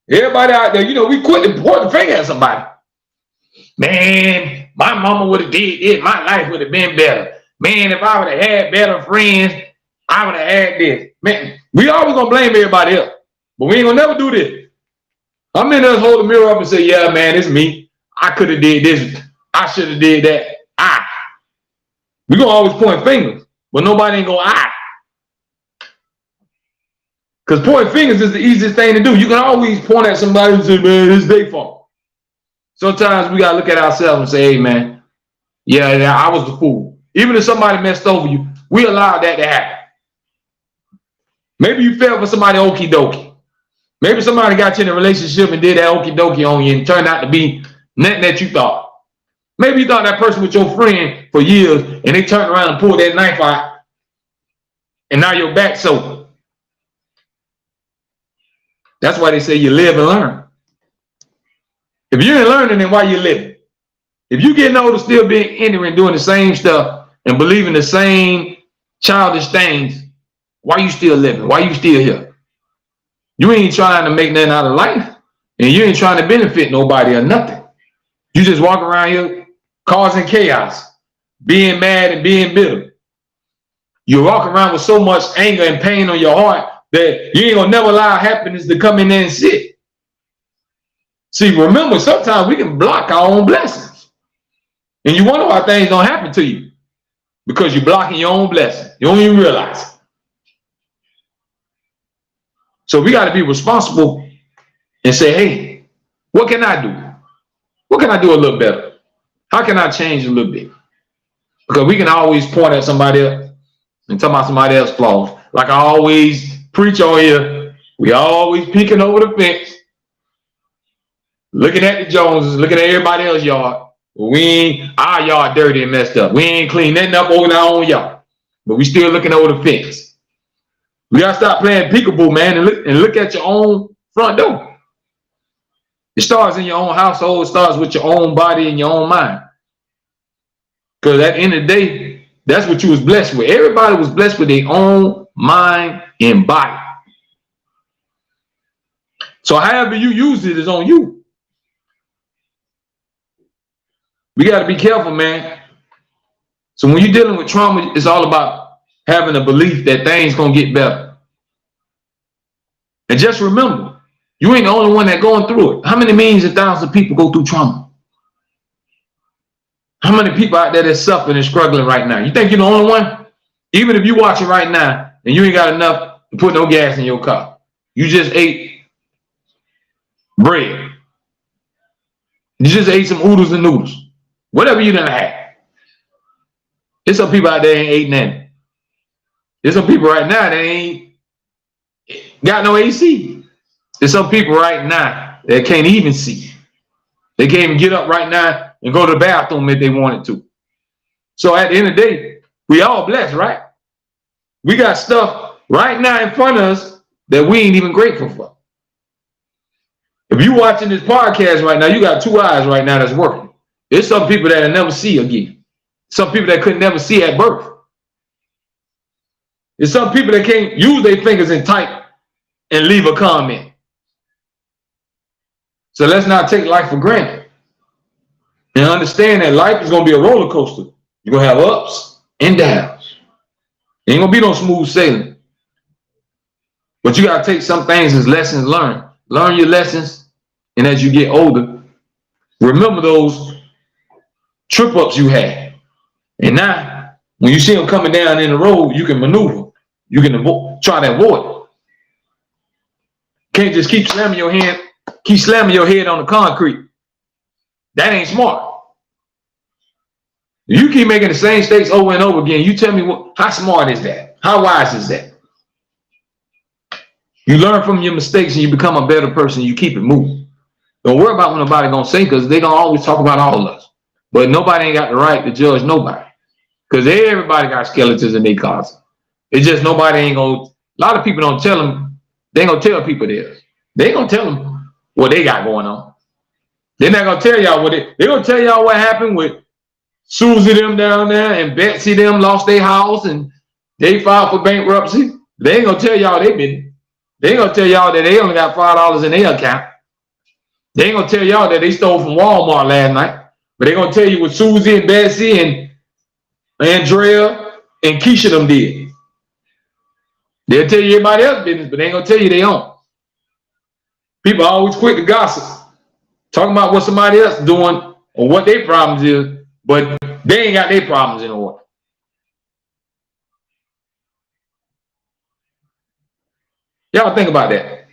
Everybody out there, you know, we quit to point the finger at somebody. Man, my mama would have did it. My life would have been better. Man, if I would have had better friends, I would have had this. Man, we always gonna blame everybody else. But we ain't gonna never do this. I'm in there hold the mirror up and say, yeah, man, it's me. I could have did this. I should have did that. We gonna always point fingers, but nobody ain't gonna Because pointing fingers is the easiest thing to do. You can always point at somebody and say, man, it's their fault. Sometimes we gotta look at ourselves and say, hey, man, yeah, I was the fool. Even if somebody messed over you, we allowed that to happen. Maybe you fell for somebody okie dokie. Maybe somebody got you in a relationship and did that okie dokie on you and turned out to be nothing that you thought. Maybe you thought that person was your friend for years and they turned around and pulled that knife out and now your back's sore. That's why they say you live and learn. If you ain't learning, then why you living? If you getting older, still being ignorant, doing the same stuff and believing the same childish things, why you still living? Why you still here? You ain't trying to make nothing out of life, and you ain't trying to benefit nobody or nothing. You just walk around here causing chaos, being mad and being bitter. You walk around with so much anger and pain on your heart that you ain't gonna never allow happiness to come in there and sit. See, remember, sometimes we can block our own blessings. And you wonder why things don't happen to you. Because you're blocking your own blessing. You don't even realize it. So we got to be responsible and say, hey, what can I do? What can I do a little better? How can I change a little bit? Because we can always point at somebody else and talk about somebody else's flaws. Like I always preach on here, we always peeking over the fence, looking at the Joneses, looking at everybody else's yard. Our yard dirty and messed up. We ain't clean nothing up over our own yard, but we still looking over the fence. We gotta stop playing peekaboo, man, and look at your own front door. It starts in your own household. It starts with your own body and your own mind. Because at the end of the day, that's what you was blessed with. Everybody was blessed with their own mind and body. So however you use it is on you. We got to be careful, man. So when you're dealing with trauma, it's all about having a belief that things gonna get better. And just remember, you ain't the only one that's going through it. How many millions and thousands of people go through trauma? How many people out there that's suffering and struggling right now? You think you're the only one? Even if you watch it right now and you ain't got enough to put no gas in your car, you just ate bread. You just ate some oodles and noodles. Whatever you done had. There's some people out there ain't ate nothing. There's some people right now that ain't got no AC. There's some people right now that can't even see. They can't even get up right now and go to the bathroom if they wanted to. So at the end of the day, we all blessed, right? We got stuff right now in front of us that we ain't even grateful for. If you watching this podcast right now, you got two eyes right now that's working. There's some people that'll never see again. Some people that could never see at birth. There's some people that can't use their fingers and type and leave a comment. So let's not take life for granted. And understand that life is going to be a roller coaster. You're going to have ups and downs. Ain't going to be no smooth sailing. But you got to take some things as lessons learned. Learn your lessons. And as you get older, remember those trip ups you had. And now, when you see them coming down in the road, you can maneuver. You can try to avoid it. Can't just keep slamming your head on the concrete. That ain't smart. You keep making the same mistakes over and over again. You tell me how smart is that? How wise is that? You learn from your mistakes and you become a better person. You keep it moving. Don't worry about what nobody gonna say, because they gonna always talk about all of us. But nobody ain't got the right to judge nobody, because everybody got skeletons in their closet. It's just nobody ain't gonna. A lot of people don't tell them. They ain't gonna tell people this. They ain't gonna tell them what they got going on. They're not gonna tell y'all they're gonna tell y'all what happened with Susie them down there and Betsy them lost their house and they filed for bankruptcy. They ain't gonna tell y'all they ain't gonna tell y'all that they only got $5 in their account. They ain't gonna tell y'all that they stole from Walmart last night. But they're gonna tell you what Susie and Betsy and Andrea and Keisha them did. They'll tell you everybody else's business, but they ain't gonna tell you their own. People are always quick to gossip, talking about what somebody else is doing or what their problems is, but they ain't got their problems in order. Y'all think about that.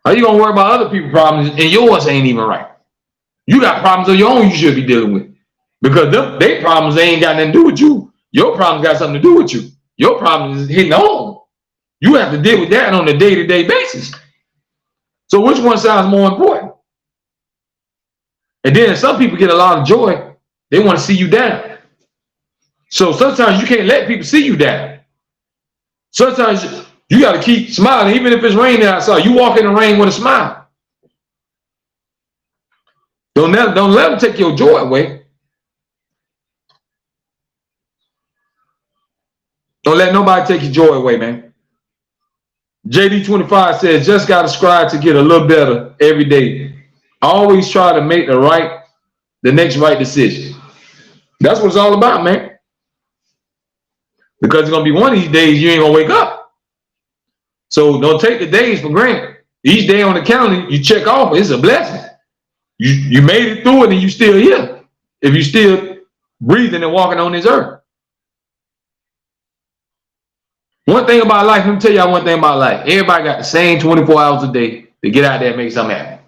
How you gonna worry about other people's problems and yours ain't even right? You got problems of your own you should be dealing with, because their problems ain't got nothing to do with you. Your problems got something to do with you. Your problem is hitting home. You have to deal with that on a day-to-day basis. So which one sounds more important? And then some people get a lot of joy. They want to see you down. So sometimes you can't let people see you down. Sometimes you got to keep smiling, even if it's raining outside. You walk in the rain with a smile. Don't let them take your joy away. Don't let nobody take your joy away, man. JD25 says, just got to strive to get a little better every day. Always try to make the next right decision. That's what it's all about, man. Because it's going to be one of these days you ain't going to wake up. So don't take the days for granted. Each day on the calendar you check off, it's a blessing. You made it through it and you still here. If you still breathing and walking on this earth. One thing about life, let me tell y'all one thing about life. Everybody got the same 24 hours a day to get out there and make something happen.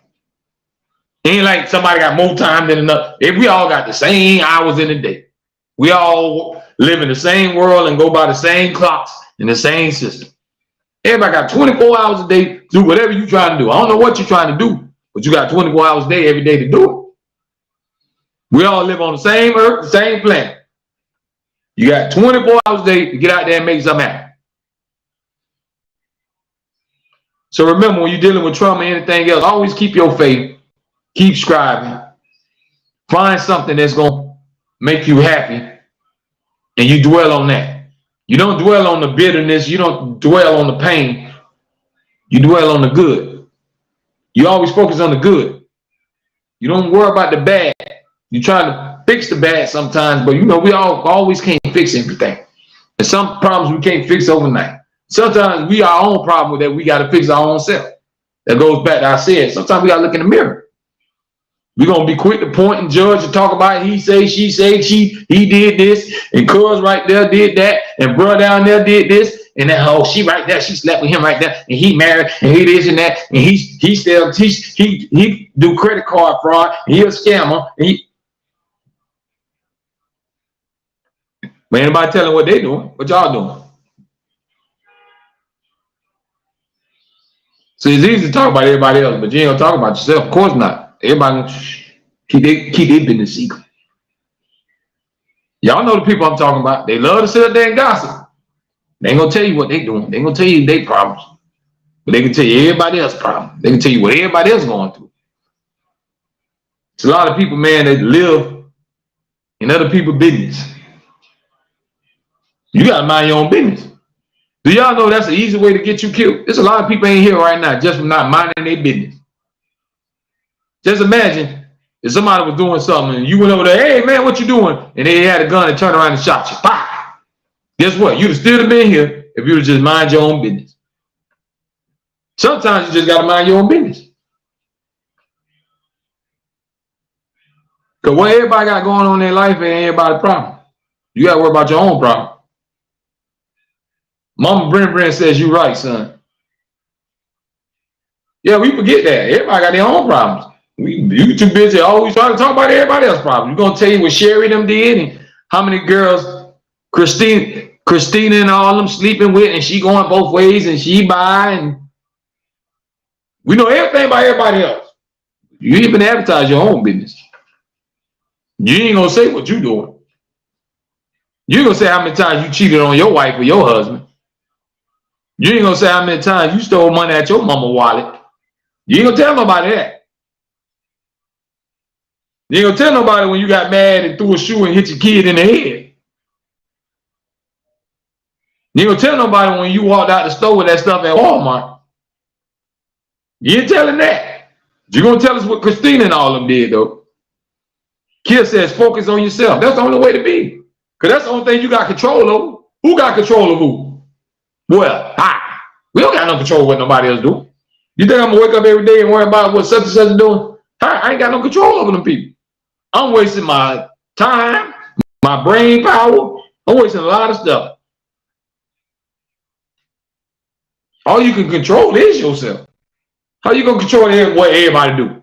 It ain't like somebody got more time than another. If we all got the same hours in the day, we all live in the same world and go by the same clocks in the same system. Everybody got 24 hours a day to do whatever you're trying to do. I don't know what you're trying to do, but you got 24 hours a day every day to do it. We all live on the same earth, the same planet. You got 24 hours a day to get out there and make something happen. So remember, when you're dealing with trauma or anything else, always keep your faith, keep striving, find something that's going to make you happy, and you dwell on that. You don't dwell on the bitterness, you don't dwell on the pain, you dwell on the good. You always focus on the good. You don't worry about the bad. You try to fix the bad sometimes, but we always can't fix everything. And some problems we can't fix overnight. Sometimes we our own problem with that. We got to fix our own self. That goes back to I said, sometimes we got to look in the mirror. We're going to be quick to point and judge and talk about he say, she say, he did this, and cuz right there did that, and bro down there did this, and then she right there, she slept with him right there, and he married, and he this and that, and he do credit card fraud, and he a scammer, and but anybody telling what they doing, what y'all doing? So it's easy to talk about everybody else, but you ain't gonna talk about yourself. Of course not. Everybody keep their business secret. Y'all know the people I'm talking about. They love to sit up there and gossip. They ain't gonna tell you what they doing. They ain't gonna tell you their problems. But they can tell you everybody else's problem. They can tell you what everybody else is going through. It's a lot of people, man, that live in other people's business. You gotta mind your own business. Do y'all know that's the easy way to get you killed? There's a lot of people ain't here right now just from not minding their business. Just imagine if somebody was doing something and you went over there, hey man, what you doing? And they had a gun and turned around and shot you. Bah! Guess what? You'd have still been here if you'd have just mind your own business. Sometimes you just gotta mind your own business. Because what everybody got going on in their life ain't everybody's problem. You gotta worry about your own problem. Mama Brent says you right, son. Yeah, we forget that. Everybody got their own problems. You too busy always trying to talk about everybody else's problems. We're gonna tell you what Sherry them did and how many girls Christina and all them sleeping with, and she going both ways and she by, and we know everything about everybody else. You even advertise your own business. You ain't gonna say what you doing. You ain't gonna say how many times you cheated on your wife or your husband. You ain't gonna say how many times you stole money at your mama wallet. You ain't gonna tell nobody that. You ain't gonna tell nobody when you got mad and threw a shoe and hit your kid in the head. You ain't gonna tell nobody when you walked out the store with that stuff at Walmart. You ain't telling that. You gonna tell us what Christina and all of them did though. Kid says focus on yourself. That's the only way to be. Because that's the only thing you got control over. Who got control of who? Well, we don't got no control of what nobody else do. You think I'm gonna wake up every day and worry about what such and such is doing? I ain't got no control over them people. I'm wasting my time, my brain power. I'm wasting a lot of stuff. All you can control is yourself. How you gonna control what everybody do?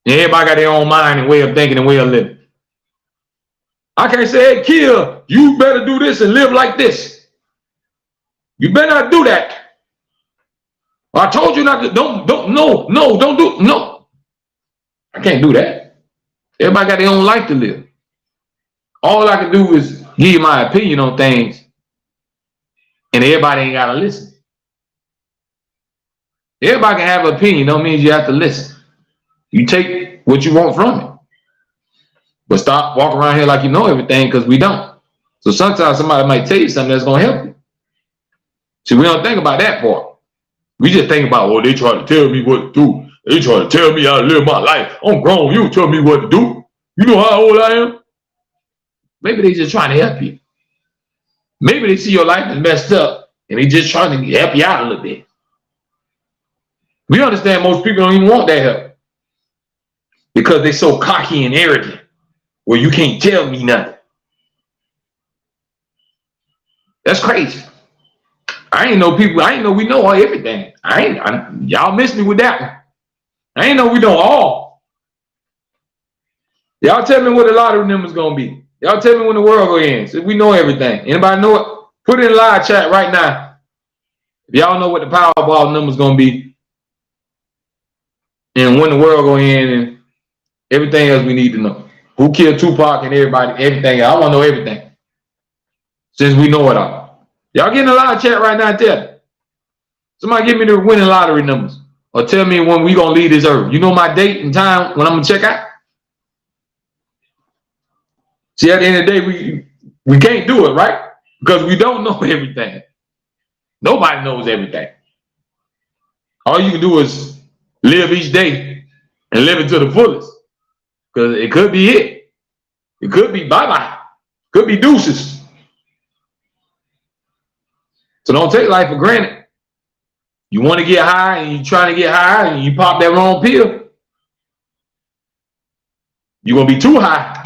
And everybody got their own mind and way of thinking and way of living. I can't say, hey, kid, you better do this and live like this. You better not do that. I told you not to, don't do. I can't do that. Everybody got their own life to live. All I can do is give you my opinion on things, and everybody ain't gotta listen. Everybody can have an opinion, don't mean you have to listen. You take what you want from it. But stop walking around here like you know everything, because we don't. So sometimes somebody might tell you something that's gonna help you. See, we don't think about that part. We just think about, oh, they try to tell me what to do. They try to tell me how to live my life. I'm grown, you tell me what to do. You know how old I am? Maybe they just trying to help you. Maybe they see your life is messed up and they just trying to help you out a little bit. We understand most people don't even want that help because they're so cocky and arrogant. Well, you can't tell me nothing. That's crazy. I ain't know we know everything. Y'all miss me with that one. I ain't know we know all. Y'all tell me what the lottery number's gonna be. Y'all tell me when the world gonna end. So we know everything. Anybody know it? Put it in the live chat right now. If y'all know what the Powerball number's gonna be and when the world gonna end and everything else we need to know. Who killed Tupac and everything else. I wanna know everything. Since we know it all. Y'all get in the live chat right now and tell me. Somebody give me the winning lottery numbers. Or tell me when we gonna leave this earth. You know my date and time when I'm gonna check out? See, at the end of the day, we can't do it, right? Because we don't know everything. Nobody knows everything. All you can do is live each day and live it to the fullest. Because it could be it. It could be bye-bye. Could be deuces. So don't take life for granted. You want to get high and you're trying to get high and you pop that wrong pill. You're going to be too high.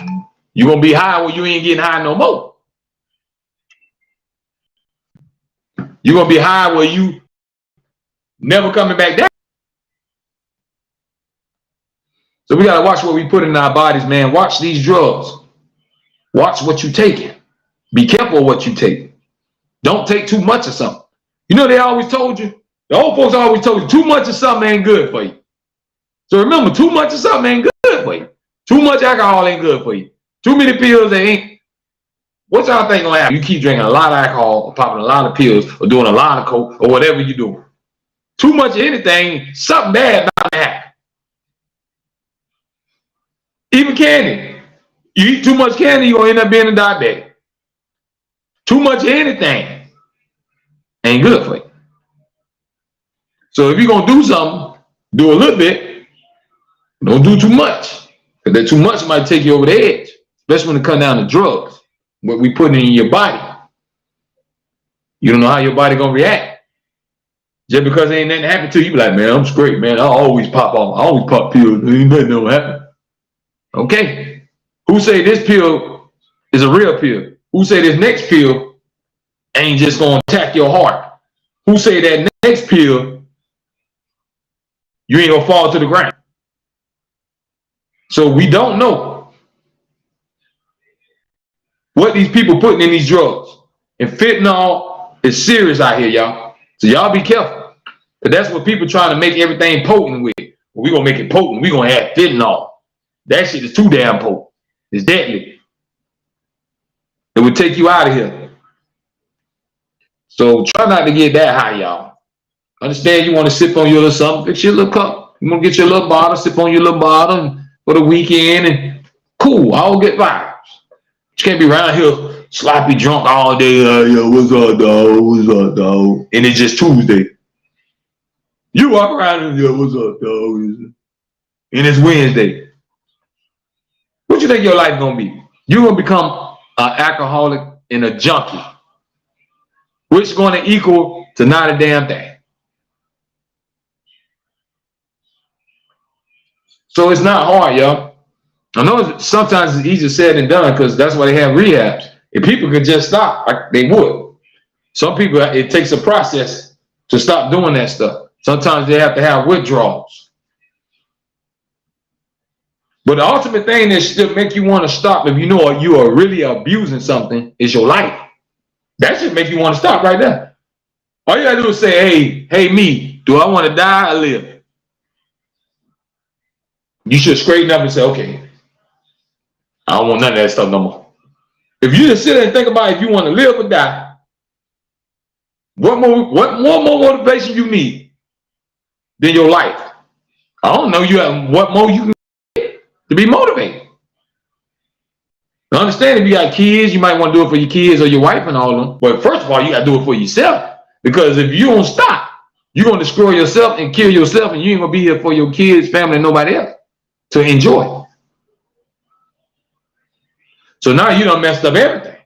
You're going to be high where you ain't getting high no more. You're going to be high where you never coming back down. So we got to watch what we put in our bodies, man. Watch these drugs. Watch what you're taking. Be careful what you take. Don't take too much of something. You know they always told you, the old folks always told you, too much of something ain't good for you. So remember, too much of something ain't good for you. Too much alcohol ain't good for you. Too many pills ain't. What y'all think gonna happen? You keep drinking a lot of alcohol or popping a lot of pills or doing a lot of coke or whatever you do. Too much of anything, something bad about to happen. Even candy. You eat too much candy, you're gonna end up being a diabetic. Too much of anything ain't good for you. So if you're gonna do something, do a little bit Don't do too much. Because that too much might take you over the edge, especially when it comes down to drugs, what we put in your body. You don't know how your body gonna react. Just because ain't nothing happen to you, you be like, man, I'm straight, man. I always pop off. I always pop pills. Ain't nothing gonna happen. Okay. Who say this pill is a real pill? Who say this next pill ain't just gonna attack your heart? Who say that next pill you ain't gonna fall to the ground? So we don't know what these people putting in these drugs. And fentanyl is serious out here, y'all. So y'all be careful. But that's what people trying to make everything potent with. Well, we gonna make it potent. We gonna add fentanyl. That shit is too damn potent. It's deadly. It would take you out of here. So try not to get that high, y'all. Understand you want to sip on your little something, fix your little cup. You want to get your little bottle, sip on your little bottle for the weekend, and cool, all good vibes. You can't be around here sloppy drunk all day. Yo, what's up, dog? What's up, dog? And it's just Tuesday. You walk around and yo, what's up, dog? And it's Wednesday. What you think your life gonna be? You're gonna become an alcoholic and a junkie, which is gonna equal to not a damn thing. So it's not hard, y'all. I know sometimes it's easier said than done because that's why they have rehabs. If people could just stop, like they would. Some people, it takes a process to stop doing that stuff. Sometimes they have to have withdrawals. But the ultimate thing that should make you want to stop, if you know you are really abusing something, is your life. That should make you want to stop right there. All you gotta do is say, hey, me, do I want to die or live? You should straighten up and say, okay, I don't want none of that stuff no more. If you just sit there and think about if you want to live or die, what more motivation you need than your life? I don't know what more you can get to be motivated. Now understand, if you got kids, you might want to do it for your kids or your wife and all of them. But first of all, you got to do it for yourself. Because if you don't stop, you're going to destroy yourself and kill yourself, and you ain't going to be here for your kids, family, and nobody else to enjoy. So now you done messed up everything.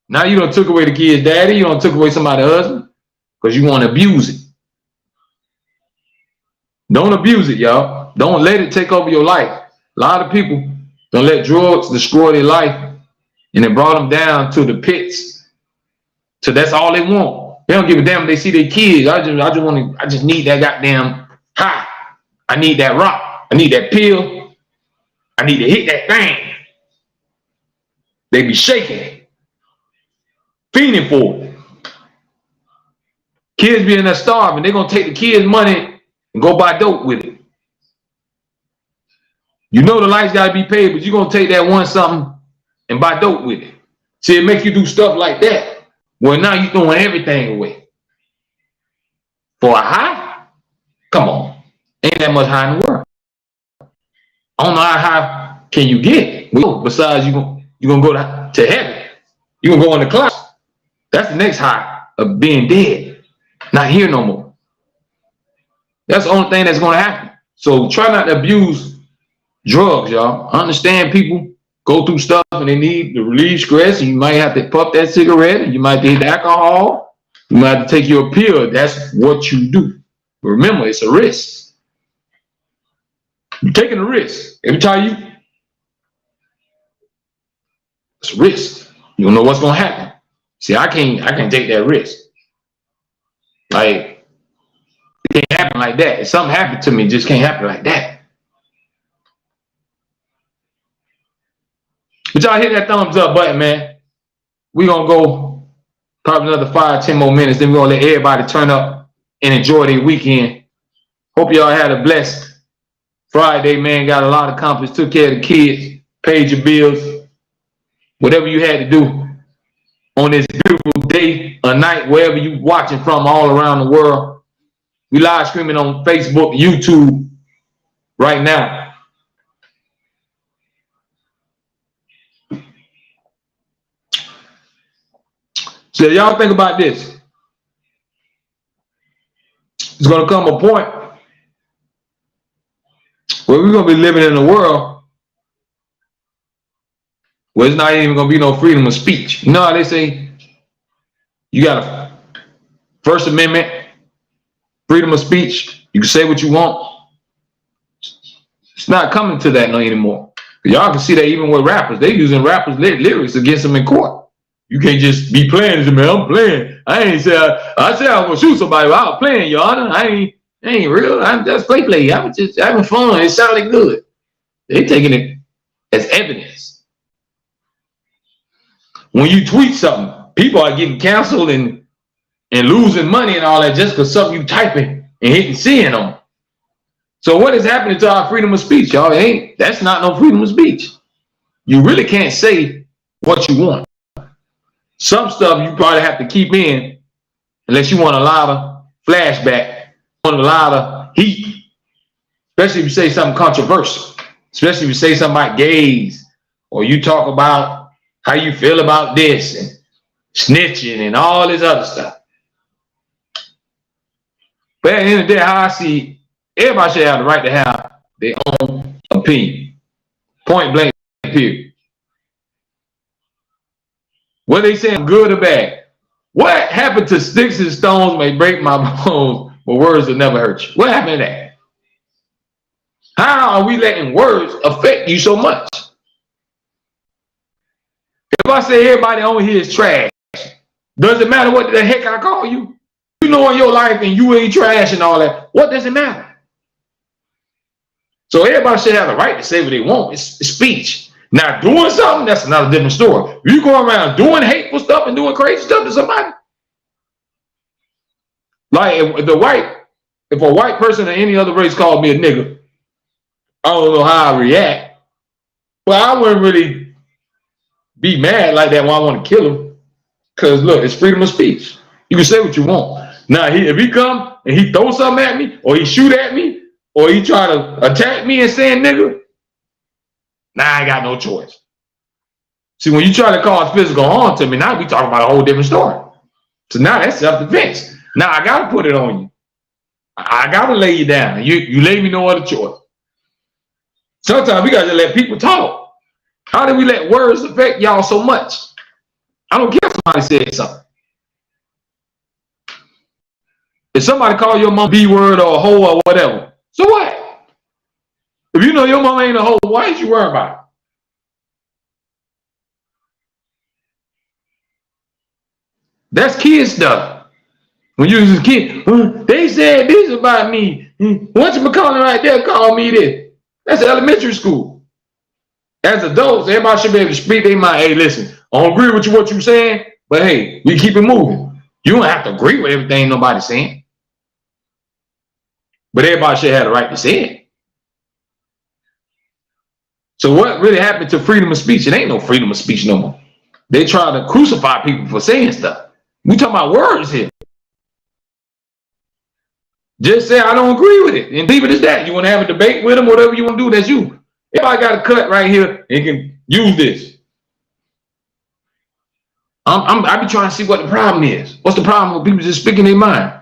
Now you done took away the kid's daddy, you done took away somebody's husband because you want to abuse it. Don't abuse it, y'all. Don't let it take over your life. A lot of people don't let drugs destroy their life, and it brought them down to the pits. So that's all they want. They don't give a damn if they see their kids. I just need that goddamn high. I need that rock. I need that pill. I need to hit that thing. They be shaking, fiending for it. Kids be in there starving. They're going to take the kids' money and go buy dope with it. You know the lights got to be paid, but you're going to take that one something and buy dope with it. See, it make you do stuff like that. Well, now you're throwing everything away. For a high? Come on. Ain't that much high in the world. I don't know how high can you get. Well, besides, you're going to go to heaven. You're going to go in the clouds. That's the next high of being dead. Not here no more. That's the only thing that's going to happen. So try not to abuse drugs, y'all. I understand people go through stuff and they need to relieve stress, and you might have to puff that cigarette, and you might take the alcohol, you might have to take your pill. That's what you do. But remember, it's a risk. You're taking a risk. Every time it's a risk. You don't know what's gonna happen. See, I can't take that risk. Like, it can't happen like that. If something happened to me, it just can't happen like that. But y'all hit that thumbs up button, man. We're gonna go probably another 5-10 more minutes. Then we're gonna let everybody turn up and enjoy their weekend. Hope y'all had a blessed Friday, man. Got a lot accomplished, took care of the kids, paid your bills, whatever you had to do on this beautiful day or night, wherever you watching from all around the world. We live streaming on Facebook, YouTube right now. So y'all think about this. It's gonna come a point Well, we're gonna be living in a world where it's not even gonna be no freedom of speech. You know how they say you got a First Amendment, freedom of speech. You can say what you want. It's not coming to that no anymore. Y'all can see that even with rappers, they using rappers' lyrics against them in court. You can't just be playing as a man. I'm playing. I ain't say I said I was gonna shoot somebody, but I was playing, Your Honor. I ain't real. I'm just play. I was just having fun. It sounded good. They taking it as evidence. When you tweet something, people are getting canceled and losing money and all that just because something you typing and hitting send on. So what is happening to our freedom of speech, y'all? That's not no freedom of speech. You really can't say what you want. Some stuff you probably have to keep in unless you want a lot of flashback, want a lot of heat, especially if you say something controversial, especially if you say something about gays, or you talk about how you feel about this and snitching and all this other stuff. But at the end of the day, how I see, everybody should have the right to have their own opinion. Point blank, period. What they saying, good or bad? What happened to sticks and stones may break my bones, but words will never hurt you? What happened to that? How are we letting words affect you so much? If I say everybody on here is trash, does it matter what the heck I call you? You know in your life and you ain't trash and all that. What does it matter? So everybody should have the right to say what they want. It's speech. Now doing something, that's another different story. You go around doing hateful stuff and doing crazy stuff to somebody. Like if a white person or any other race called me a nigga, I don't know how I react. But I wouldn't really be mad like that when I want to kill him. Because look, it's freedom of speech. You can say what you want. Now if he come and he throw something at me, or he shoot at me, or he try to attack me and saying nigga, now I ain't got no choice. See, when you try to cause physical harm to me, now we talking about a whole different story. So now that's self-defense. Now I gotta put it on you. I gotta lay you down. You lay me no other choice. Sometimes we gotta let people talk. How do we let words affect y'all so much? I don't care if somebody said something. If somebody call your mom B-word or a hoe or whatever, so what? If you know your mama ain't a hoe, why ain't you worried about it? That's kid stuff. When you was a kid, they said this about me. Once you call it right there, call me this. That's elementary school. As adults, everybody should be able to speak their mind. Hey, listen, I don't agree with what you're saying, but hey, we keep it moving. You don't have to agree with everything nobody's saying. But everybody should have the right to say it. So what really happened to freedom of speech? It ain't no freedom of speech no more. They try to crucify people for saying stuff. We talking about words here. Just say I don't agree with it and leave it as that. You want to have a debate with them, whatever you want to do, that's you. Everybody got a cut right here and can use this. I be trying to see what the problem is. What's the problem with people just speaking their mind?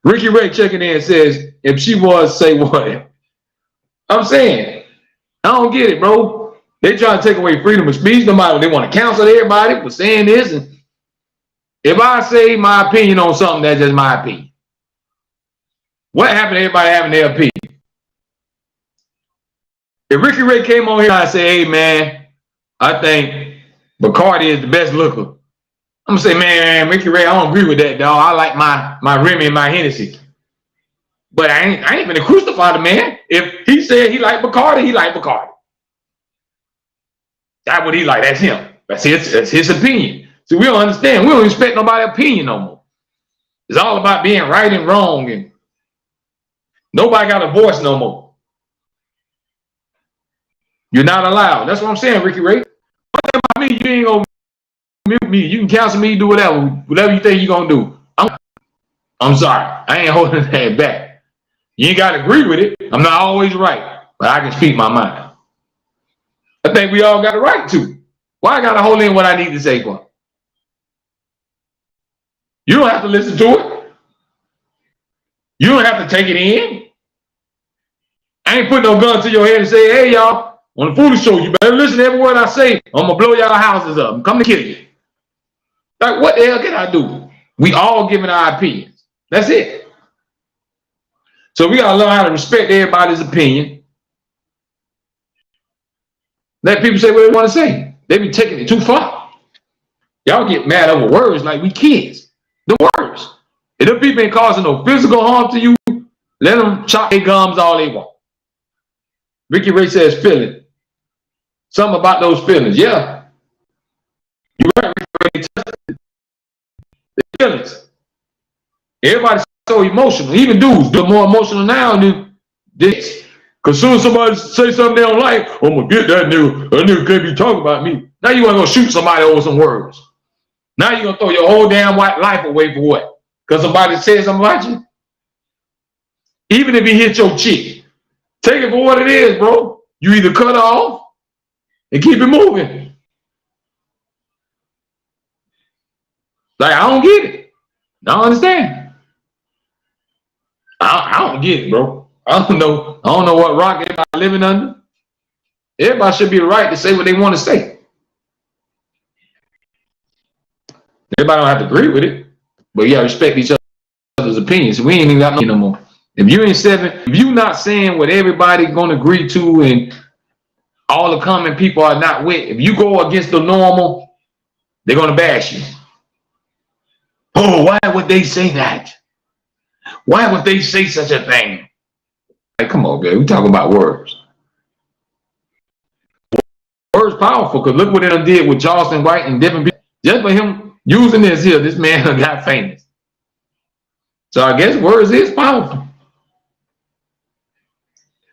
Ricky Ray checking in says, if she was, say what? I'm saying, I don't get it, bro. They trying to take away freedom of speech. Nobody, they want to cancel everybody for saying this. And if I say my opinion on something, that's just my opinion. What happened to everybody having their opinion? If Ricky Ray came on here and I say, hey man, I think Bacardi is the best looker, I'm gonna say, man, Ricky Ray, I don't agree with that, dog. I like my Remy and my Hennessy. But I ain't gonna crucify the man. If he said he liked Bacardi, he liked Bacardi. That's what he like. That's him. That's his opinion. So we don't understand. We don't respect nobody's opinion no more. It's all about being right and wrong, and nobody got a voice no more. You're not allowed. That's what I'm saying, Ricky Ray. One thing about me, you ain't gonna mute me. You can cancel me, do whatever you think you're gonna do. I'm sorry. I ain't holding that back. You ain't gotta agree with it. I'm not always right, but I can speak my mind. I think we all got a right to. Why I gotta hold in what I need to say for? You don't have to listen to it. You don't have to take it in. I ain't putting no gun to your head and say, hey, y'all, on the Foolish Show, you better listen to every word I say. I'm going to blow y'all houses up. I'm coming to kill you. Like, what the hell can I do? We all giving our opinions. That's it. So we got to learn how to respect everybody's opinion. Let people say what they want to say. They be taking it too far. Y'all get mad over words like we kids. The words. If them people ain't causing no physical harm to you, let them chop their gums all they want. Ricky Ray says feeling. Something about those feelings. Yeah. You're right, Ricky Ray. The feelings. Everybody's so emotional. Even dudes, they're more emotional now than this. Because soon as somebody say something they don't like, I'm going to get that nigga. That nigga can't be talking about me. Now you want to go shoot somebody over some words. Now you're going to throw your whole damn white life away for what? Because somebody said something about you? Even if he hit your chick, take it for what it is, bro. You either cut off and keep it moving. Like, I don't get it. I don't understand. I don't get it, bro. I don't know what rock everybody living under. Everybody should be the right to say what they want to say. Everybody don't have to agree with it, but you gotta respect each other's opinions. We ain't even got no more. If you not saying what everybody gonna agree to and all the common people are not with, if you go against the normal, they're gonna bash you. Oh, why would they say that? Why would they say such a thing? Like, come on, man. We talking about words. Words powerful, because look what they done did with Charleston White and different people. Just for him using this here, this man got famous. So I guess words is powerful.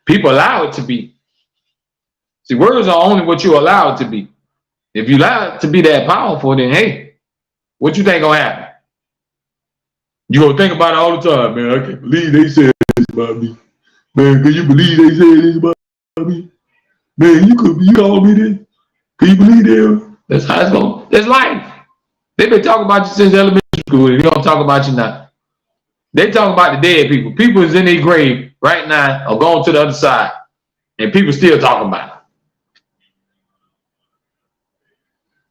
People allow it to be. See, words are only what you allow it to be. If you allow it to be that powerful, then hey, what you think gonna happen? You gonna think about it all the time, man. I can't believe they said this about me. Man, can you believe they said this about me? Man, you called me this. Can you believe that? That's how it's going. That's life. They've been talking about you since elementary school. They don't talk about you now. They talk about the dead people. People is in their grave right now or going to the other side. And people still talking about it.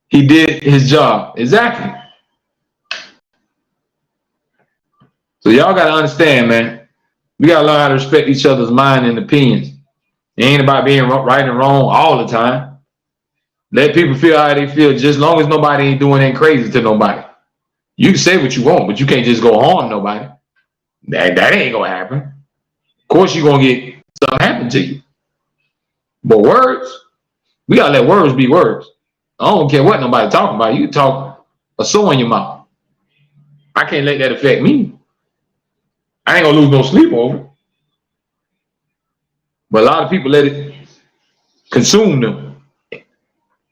He did his job. Exactly. So y'all got to understand, man. We got to learn how to respect each other's mind and opinions. It ain't about being right and wrong all the time. Let people feel how they feel, just as long as nobody ain't doing anything crazy to nobody. You can say what you want, but you can't just go harm nobody. That ain't going to happen. Of course you're going to get something happen to you. But words, we got to let words be words. I don't care what nobody talking about. You can talk a sore in your mouth. I can't let that affect me. I ain't going to lose no sleep over it. But a lot of people let it consume them.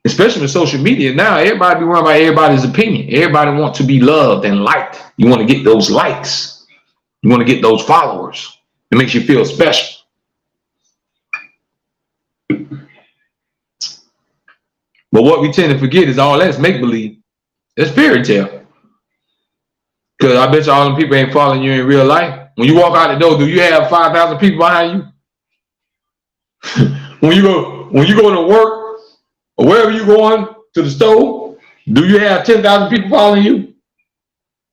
Especially with social media. Now, everybody be worried about everybody's opinion. Everybody wants to be loved and liked. You want to get those likes. You want to get those followers. It makes you feel special. But what we tend to forget is all that's make-believe. It's fairy tale. Because I bet you all them people ain't following you in real life. When you walk out the door, do you have 5,000 people behind you? When you go to work or wherever you going to the store, do you have 10,000 people following you?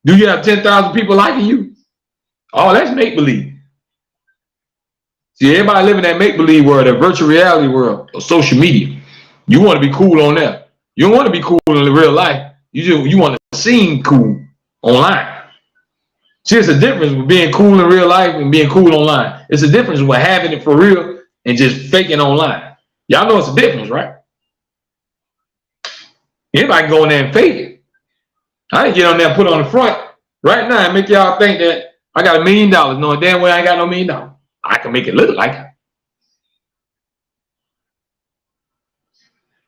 Do you have 10,000 people liking you? Oh, that's make-believe. See, everybody living that make-believe world, that virtual reality world, or social media. You want to be cool on there. You don't want to be cool in real life. You want to seem cool online. See, it's a difference with being cool in real life and being cool online. It's a difference with having it for real and just faking online. Y'all know it's a difference, right? Anybody can go in there and fake it. I can get on there and put on the front right now and make y'all think that I got $1 million, knowing damn well I ain't got no $1 million. I can make it look like it.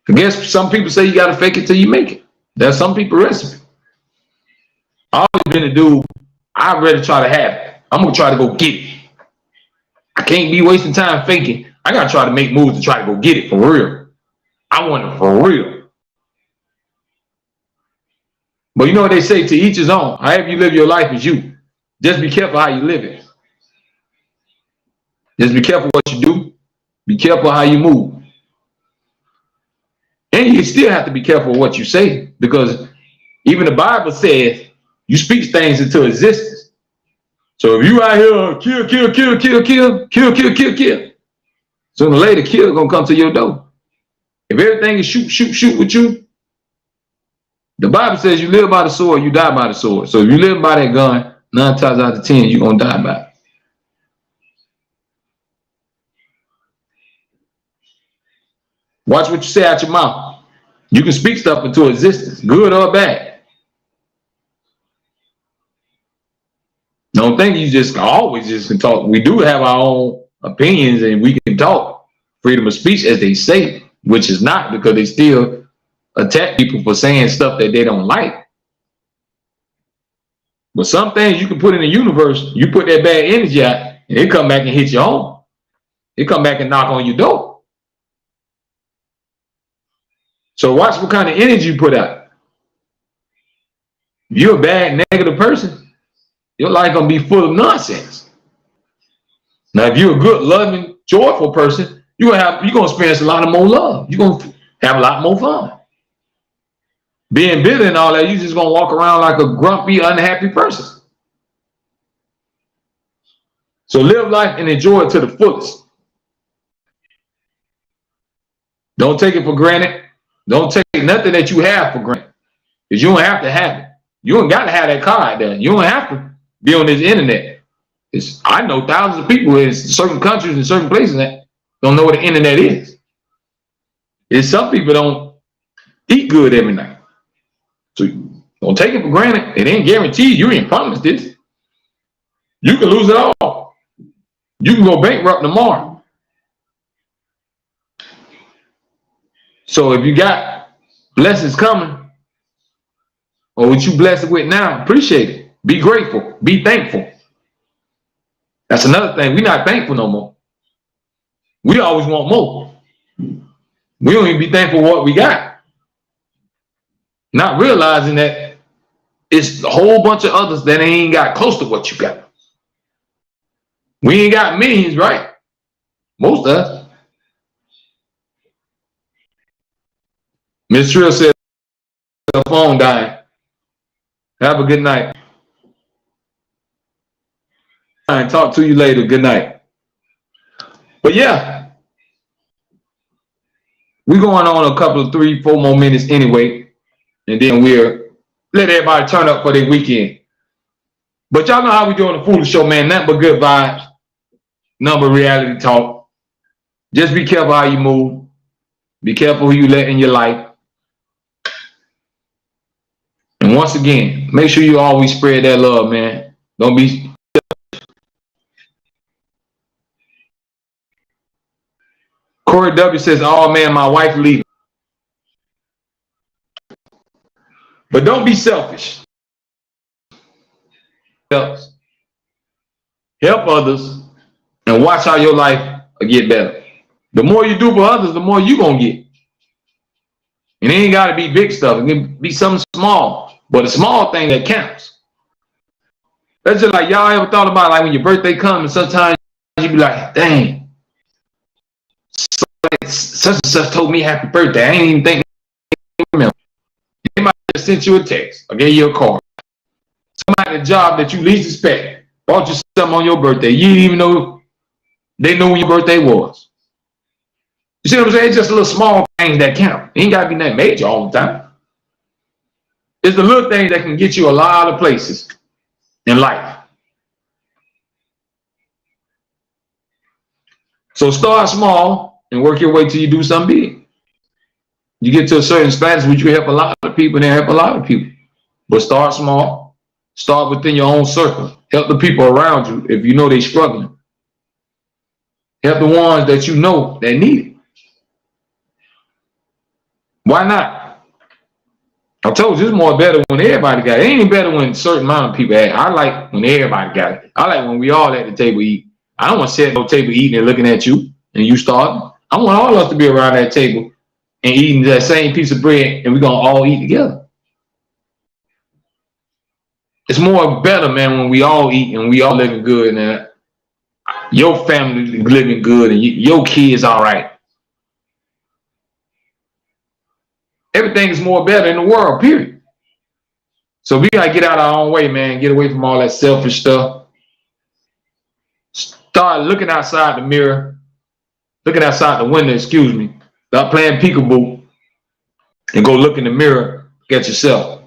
I guess some people say you got to fake it till you make it. That's some people's recipe. I've always been a dude, I'd rather try to have it. I'm going to try to go get it. I can't be wasting time faking. I got to try to make moves to try to go get it for real. I want it for real. But you know what they say, to each his own. However you live your life is you. Just be careful how you live it. Just be careful what you do. Be careful how you move. And you still have to be careful what you say, because even the Bible says you speak things into existence. So if you out here kill, sooner or later kill gonna come to your door. If everything is shoot with you, the Bible says you live by the sword, you die by the sword. So if you live by that gun, 9 times out of 10, you're gonna die by it. Watch what you say out your mouth. You can speak stuff into existence, good or bad. Don't think you just always just can talk. We do have our own opinions and we can talk. Freedom of speech, as they say, which is not, because they still attack people for saying stuff that they don't like. But some things you can put in the universe, you put that bad energy out, and it come back and hit your home. It come back and knock on your door. So watch what kind of energy you put out. If you're a bad, negative person, your life gonna be full of nonsense. Now, if you're a good, loving, joyful person, you're gonna experience a lot of more love. You're gonna have a lot more fun. Being bitter and all that, you're just gonna walk around like a grumpy, unhappy person. So live life and enjoy it to the fullest. Don't take it for granted. Don't take nothing that you have for granted, because you don't have to have it. You don't got to have that car out there. You don't have to be on this internet. I know thousands of people in certain countries and certain places that don't know what the internet is. Some people don't eat good every night. So don't take it for granted. It ain't guaranteed. You ain't promised this. You can lose it all. You can go bankrupt tomorrow. So if you got blessings coming, or what you blessed with now, appreciate it. Be grateful. Be thankful. That's another thing. We're not thankful no more. We always want more. We don't even be thankful for what we got. Not realizing that it's a whole bunch of others that ain't got close to what you got. We ain't got millions, right? Most of us. Miss Trill said her phone dying. Have a good night. And talk to you later. Good night. But yeah, we're going on a couple of 3-4 more minutes anyway, and then we'll let everybody turn up for their weekend. But y'all know how we do on the Foolish Show, man. Nothing but good vibes, nothing but reality talk. Just be careful how you move. Be careful who you let in your life. And once again, make sure you always spread that love, man. Don't be. Corey W says, "Oh man, my wife leaving." But don't be selfish. Help others and watch how your life will get better. The more you do for others, the more you gonna get. And it ain't gotta be big stuff. It can be something small, but a small thing that counts. That's just like, y'all ever thought about, like, when your birthday comes and sometimes you be like, dang, such and such told me happy birthday. I ain't even think. They might have sent you a text or gave you a card. Somebody at a job that you least expect bought you something on your birthday. You didn't even know they knew when your birthday was. You see what I'm saying? It's just a little small things that count. It ain't got to be that major all the time. It's the little things that can get you a lot of places in life. So start small and work your way till you do something big. You get to a certain status where you help a lot of people and they help a lot of people. But start small. Start within your own circle. Help the people around you if you know they're struggling. Help the ones that you know that need it. Why not? I told you it's more better when everybody got it. It ain't better when a certain amount of people have it. I like when everybody got it. I like when we all at the table eat. I don't want to sit at no table eating and looking at you and you starving. I want all of us to be around that table and eating that same piece of bread, and we're gonna all eat together. It's more better, man, when we all eat and we all living good. And Your family living good and your kids all right. Everything is more better in the world, period. So we gotta get out our own way, man. Get away from all that selfish stuff. Start looking outside the mirror, looking outside the window, excuse me. Stop playing peekaboo and go look in the mirror at yourself.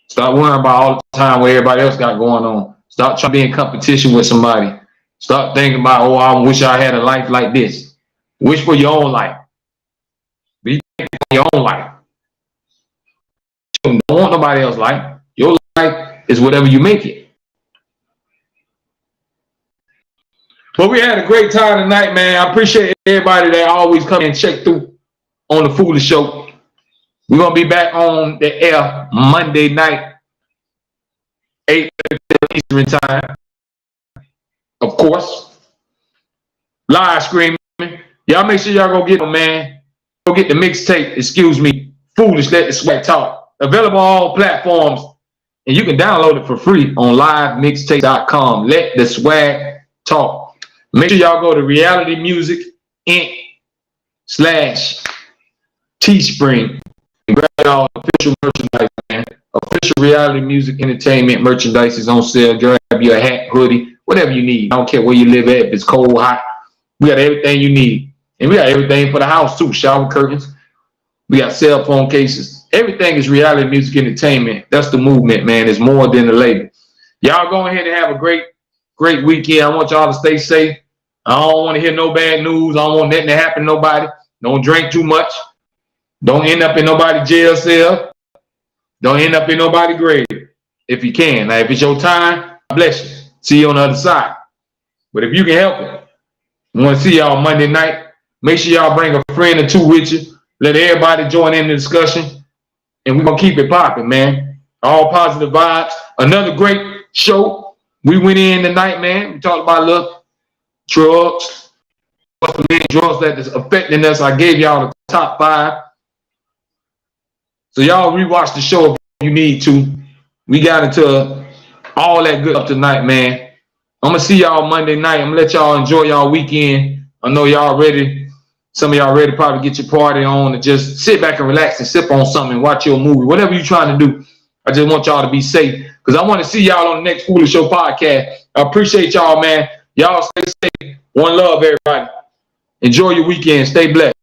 Stop worrying about all the time what everybody else got going on. Stop trying to be in competition with somebody. Stop thinking about, oh, I wish I had a life like this. Wish for your own life. Be thankful for your own life. You don't want nobody else's life. Your life is whatever you make it. But we had a great time tonight, man. I appreciate everybody that always come and check through on the Foolish Show. We're going to be back on the air Monday night, 8:30 Eastern time. Of course. Live streaming. Y'all make sure y'all go get them, man. Go get the mixtape, excuse me, Foolish Let the Swag Talk. Available on all platforms. And you can download it for free on livemixtape.com. Let the Swag Talk. Make sure y'all go to Reality Music Inc./Teespring and grab y'all official merchandise, man. Official Reality Music Entertainment merchandise is on sale. Grab you a hat, hoodie, whatever you need. I don't care where you live at. If it's cold, hot, we got everything you need. And we got everything for the house too. Shower curtains. We got cell phone cases. Everything is Reality Music Entertainment. That's the movement, man. It's more than the label. Y'all go ahead and have a great weekend. I want y'all to stay safe. I don't want to hear no bad news. I don't want nothing to happen to nobody. Don't drink too much. Don't end up in nobody's jail cell. Don't end up in nobody's grave if you can. Now, if it's your time, bless you. See you on the other side. But if you can help it, I want to see y'all Monday night. Make sure y'all bring a friend or two with you. Let everybody join in the discussion. And we're going to keep it popping, man. All positive vibes. Another great show. We went in tonight, man. We talked about little drugs. What's the main drugs that is affecting us? I gave y'all the top 5. So y'all rewatch the show if you need to. We got into all that good stuff tonight, man. I'm going to see y'all Monday night. I'm going to let y'all enjoy y'all weekend. I know y'all ready. Some of y'all ready to probably get your party on and just sit back and relax and sip on something and watch your movie. Whatever you're trying to do. I just want y'all to be safe because I want to see y'all on the next Foolish Show podcast. I appreciate y'all, man. Y'all stay safe. One love, everybody. Enjoy your weekend. Stay blessed.